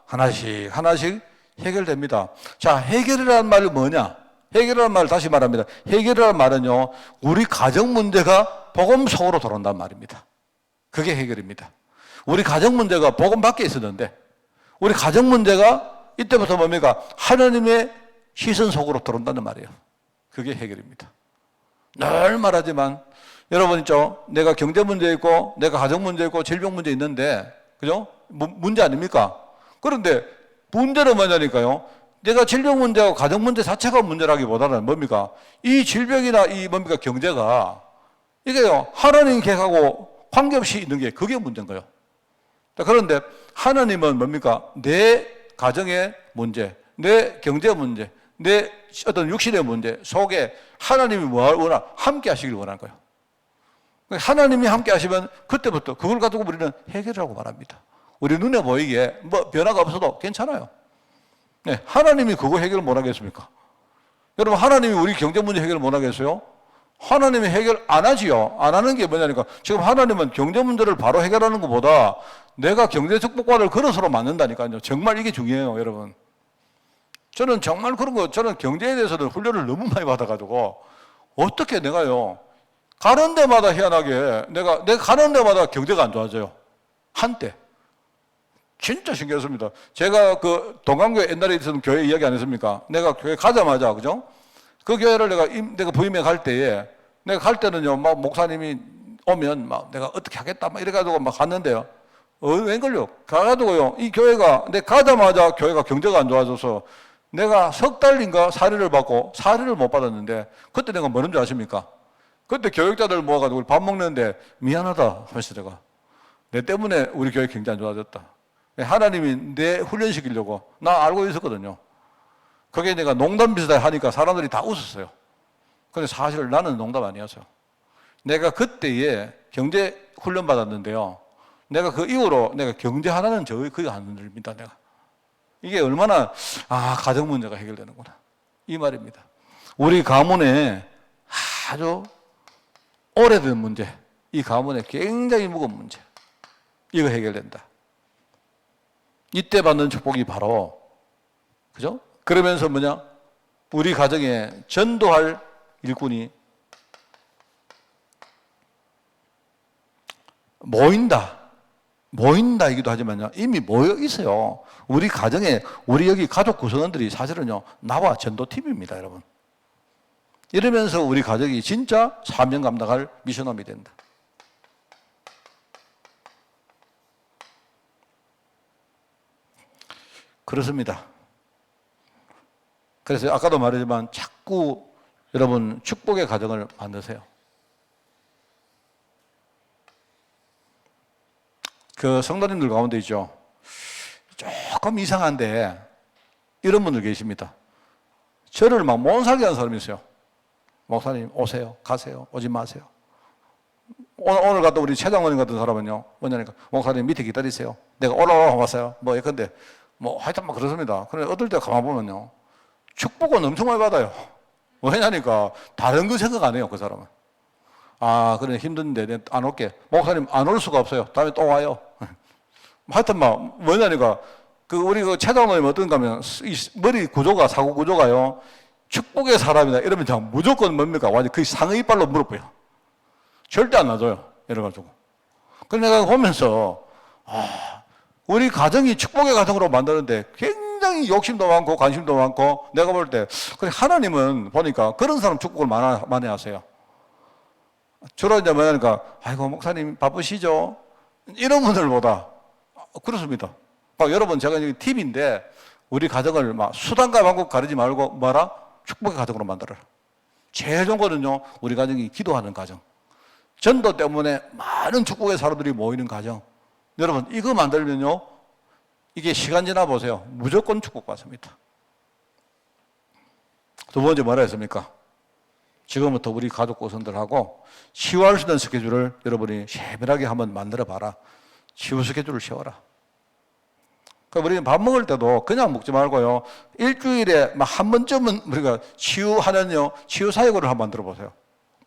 하나씩 해결됩니다. 자, 해결이라는 말은 뭐냐? 해결이라는 말을 다시 말합니다. 해결이라는 말은요, 우리 가정 문제가 복음 속으로 들어온단 말입니다. 그게 해결입니다. 우리 가정 문제가 복음 밖에 있었는데, 우리 가정 문제가 이때부터 뭡니까? 하나님의 시선 속으로 들어온다는 말이에요. 그게 해결입니다. 늘 말하지만 여러분 있죠? 내가 경제 문제 있고 내가 가정 문제 있고 질병 문제 있는데 그죠? 문제 아닙니까? 그런데 문제는 뭐냐니까요? 내가 질병 문제하고 가정 문제 자체가 문제라기보다는 뭡니까? 이 질병이나 이 뭡니까? 경제가 이게요 하나님 계획하고 관계없이 있는 게 그게 문제인 거예요. 그런데 하나님은 뭡니까? 내 가정의 문제, 내 경제 문제, 내 어떤 육신의 문제 속에 하나님이 뭘 원하? 함께 하시길 원하는 거예요. 하나님이 함께 하시면 그때부터 그걸 가지고 우리는 해결이라고 말합니다. 우리 눈에 보이기에 뭐 변화가 없어도 괜찮아요. 네, 하나님이 그거 해결을 못 하겠습니까? 여러분, 하나님이 우리 경제 문제 해결을 못 하겠어요? 하나님이 해결 안 하지요. 안 하는 게 뭐냐니까 지금 하나님은 경제 문제를 바로 해결하는 것보다 내가 경제 축복받을 그릇으로 만든다니까요. 정말 이게 중요해요, 여러분. 저는 정말 그런 거, 저는 경제에 대해서는 훈련을 너무 많이 받아가지고, 어떻게 내가요, 가는 데마다 희한하게, 내가 가는 데마다 경제가 안 좋아져요. 한때. 진짜 신기했습니다. 제가 그 동강교회 옛날에 있었던 교회 이야기 안 했습니까? 내가 교회 가자마자, 그죠? 그 교회를 내가 부임해 갈 때에, 내가 갈 때는요, 막 목사님이 오면 막 내가 어떻게 하겠다, 막 이래가지고 막 갔는데요. 웬걸요? 가가지고요, 이 교회가, 내가 가자마자 교회가 경제가 안 좋아져서 내가 석 달인가 사례를 받고 사례를 못 받았는데 그때 내가 뭐는 줄 아십니까? 그때 교육자들 모아가지고 밥 먹는데 미안하다 하면서 내가 내 때문에 우리 교회 굉장히 안 좋아졌다. 하나님이 내 훈련시키려고 나 알고 있었거든요. 그게 내가 농담 비슷하게 하니까 사람들이 다 웃었어요. 근데 사실 나는 농담 아니었어요. 내가 그때에 경제 훈련 받았는데요. 내가 그 이후로 내가 경제 하나는 거의 안 흔들립니다. 내가. 이게 얼마나 가정 문제가 해결되는구나 이 말입니다. 우리 가문에 아주 오래된 문제, 이 가문에 굉장히 무거운 문제, 이거 해결된다. 이때 받는 축복이 바로 그죠? 그러면서 뭐냐? 우리 가정에 전도할 일꾼이 모인다이기도 하지만요, 이미 모여 있어요. 우리 가정에, 우리 여기 가족 구성원들이 사실은요, 나와 전도팀입니다, 여러분. 이러면서 우리 가족이 진짜 사명 감당할 미션홈이 된다. 그렇습니다. 그래서 아까도 말했지만 자꾸 여러분 축복의 가정을 만드세요. 그 성도님들 가운데 있죠. 조금 이상한데 이런 분들 계십니다. 저를 막 못 살게 하는 사람이 있어요. 목사님 오세요, 가세요, 오지 마세요. 오늘 갔다 우리 최장로님 같은 사람은요, 뭐냐니까 목사님 밑에 기다리세요. 내가 올라왔어요. 뭐 예컨대 뭐 하여튼 막 그렇습니다. 그런데 어떨 때 가만 보면요, 축복은 엄청 많이 받아요. 왜냐니까 다른 거 생각 안 해요, 그 사람은. 그래 힘든데 내가 안 올게. 목사님 안 올 수가 없어요. 다음에 또 와요. 하여튼 막 뭐냐니까 우리 그 최장로님 어떤가 하면 이 머리 구조가, 사고 구조가요, 축복의 사람이다 이러면 그냥 무조건 뭡니까? 완전 그 상의 이빨로 물어보여. 절대 안 놔줘요. 이래가지고. 그래서 내가 보면서 우리 가정이 축복의 가정으로 만드는데 굉장히 욕심도 많고 관심도 많고, 내가 볼 때 그래 하나님은 보니까 그런 사람 축복을 많이 하세요. 주로 이제 뭐냐니까 아이고 목사님 바쁘시죠? 이런 분들보다 그렇습니다. 여러분 제가 여기 팁인데 우리 가정을 막 수단과 방법 가르지 말고 뭐라? 축복의 가정으로 만들어라. 제일 좋은 거는요, 우리 가정이 기도하는 가정. 전도 때문에 많은 축복의 사람들이 모이는 가정. 여러분, 이거 만들면요, 이게 시간 지나 보세요. 무조건 축복 받습니다. 두 번째 뭐라 했습니까? 지금부터 우리 가족 구성들하고 치유할 수 있는 스케줄을 여러분이 세밀하게 한번 만들어 봐라. 치유 스케줄을 세워라. 그러니까 우리는 밥 먹을 때도 그냥 먹지 말고요. 일주일에 한 번쯤은 우리가 치유하는요, 치유 사역을 한번 만들어 보세요.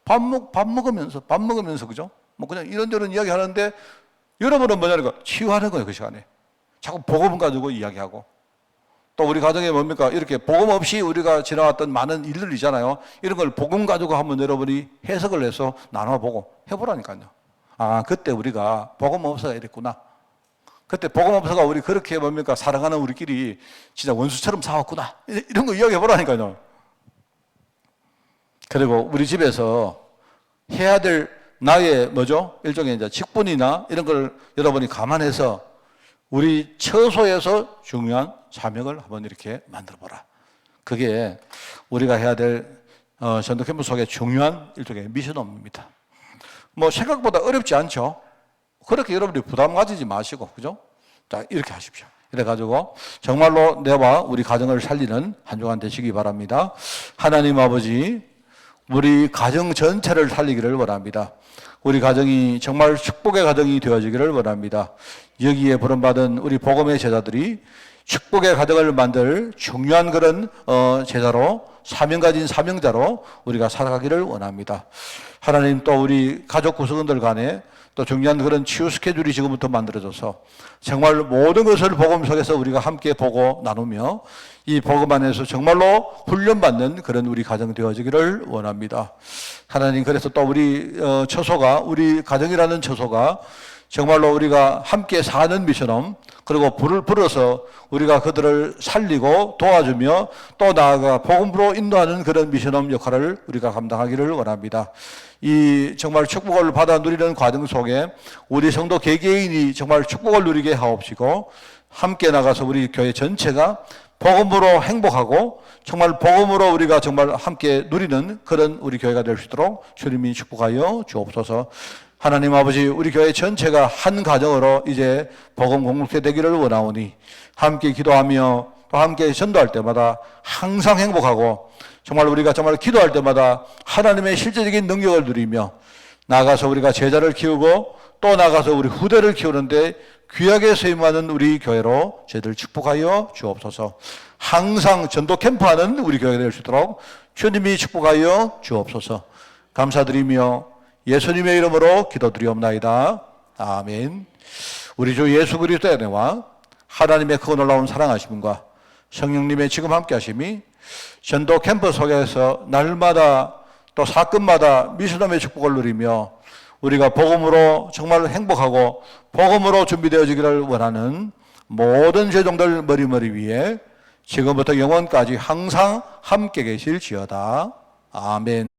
밥 먹으면서, 그죠? 뭐 그냥 이런저런 이야기 하는데 여러분은 뭐냐니까 치유하는 거예요, 그 시간에. 자꾸 복음 가지고 이야기하고. 또 우리 가정에 뭡니까? 이렇게 복음 없이 우리가 지나왔던 많은 일들 있잖아요. 이런 걸 복음 가지고 한번 여러분이 해석을 해서 나눠보고 해보라니까요. 아, 그때 우리가 복음 없어가 이랬구나. 그때 복음 없어가 우리 그렇게 뭡니까? 사랑하는 우리끼리 진짜 원수처럼 싸웠구나. 이런 거 이야기해 보라니까요. 그리고 우리 집에서 해야 될 나의 뭐죠? 일종의 이제 직분이나 이런 걸 여러분이 감안해서 우리 처소에서 중요한 사명을 한번 이렇게 만들어 보라. 그게 우리가 해야 될 전도 캠프 속의 중요한 일종의 미션업입니다. 뭐 생각보다 어렵지 않죠? 그렇게 여러분들이 부담 가지지 마시고, 그죠? 자, 이렇게 하십시오. 이래가지고 정말로 내와 우리 가정을 살리는 한 주간 되시기 바랍니다. 하나님 아버지, 우리 가정 전체를 살리기를 원합니다. 우리 가정이 정말 축복의 가정이 되어지기를 원합니다. 여기에 부름받은 우리 복음의 제자들이 축복의 가정을 만들 중요한 그런 제자로, 사명 가진 사명자로 우리가 살아가기를 원합니다. 하나님, 또 우리 가족 구성원들 간에 또 중요한 그런 치유 스케줄이 지금부터 만들어져서 정말 모든 것을 복음 속에서 우리가 함께 보고 나누며 이 복음 안에서 정말로 훈련받는 그런 우리 가정 되어지기를 원합니다. 하나님, 그래서 또 우리 처소가, 우리 가정이라는 처소가 정말로 우리가 함께 사는 미션홈, 그리고 불을 불어서 우리가 그들을 살리고 도와주며 또 나아가 복음으로 인도하는 그런 미션홈 역할을 우리가 감당하기를 원합니다. 이 정말 축복을 받아 누리는 과정 속에 우리 성도 개개인이 정말 축복을 누리게 하옵시고, 함께 나가서 우리 교회 전체가 복음으로 행복하고 정말 복음으로 우리가 정말 함께 누리는 그런 우리 교회가 될 수 있도록 주님이 축복하여 주옵소서. 하나님 아버지, 우리 교회 전체가 한 가정으로 이제 복음 공동체 되기를 원하오니 함께 기도하며 또 함께 전도할 때마다 항상 행복하고 정말 우리가 정말 기도할 때마다 하나님의 실제적인 능력을 누리며 나가서 우리가 제자를 키우고 또 나가서 우리 후대를 키우는데 귀하게 쓰임하는 우리 교회로 저희들 축복하여 주옵소서. 항상 전도 캠프하는 우리 교회가 될 수 있도록 주님이 축복하여 주옵소서. 감사드리며 예수님의 이름으로 기도드리옵나이다. 아멘. 우리 주 예수 그리스도의 은혜와 하나님의 크고 놀라운 사랑하심과 성령님의 지금 함께 하심이 전도 캠프 속에서 날마다 또 사건마다 미션홈의 축복을 누리며 우리가 복음으로 정말 행복하고 복음으로 준비되어지기를 원하는 모든 죄종들 머리 위에 지금부터 영원까지 항상 함께 계실지어다. 아멘.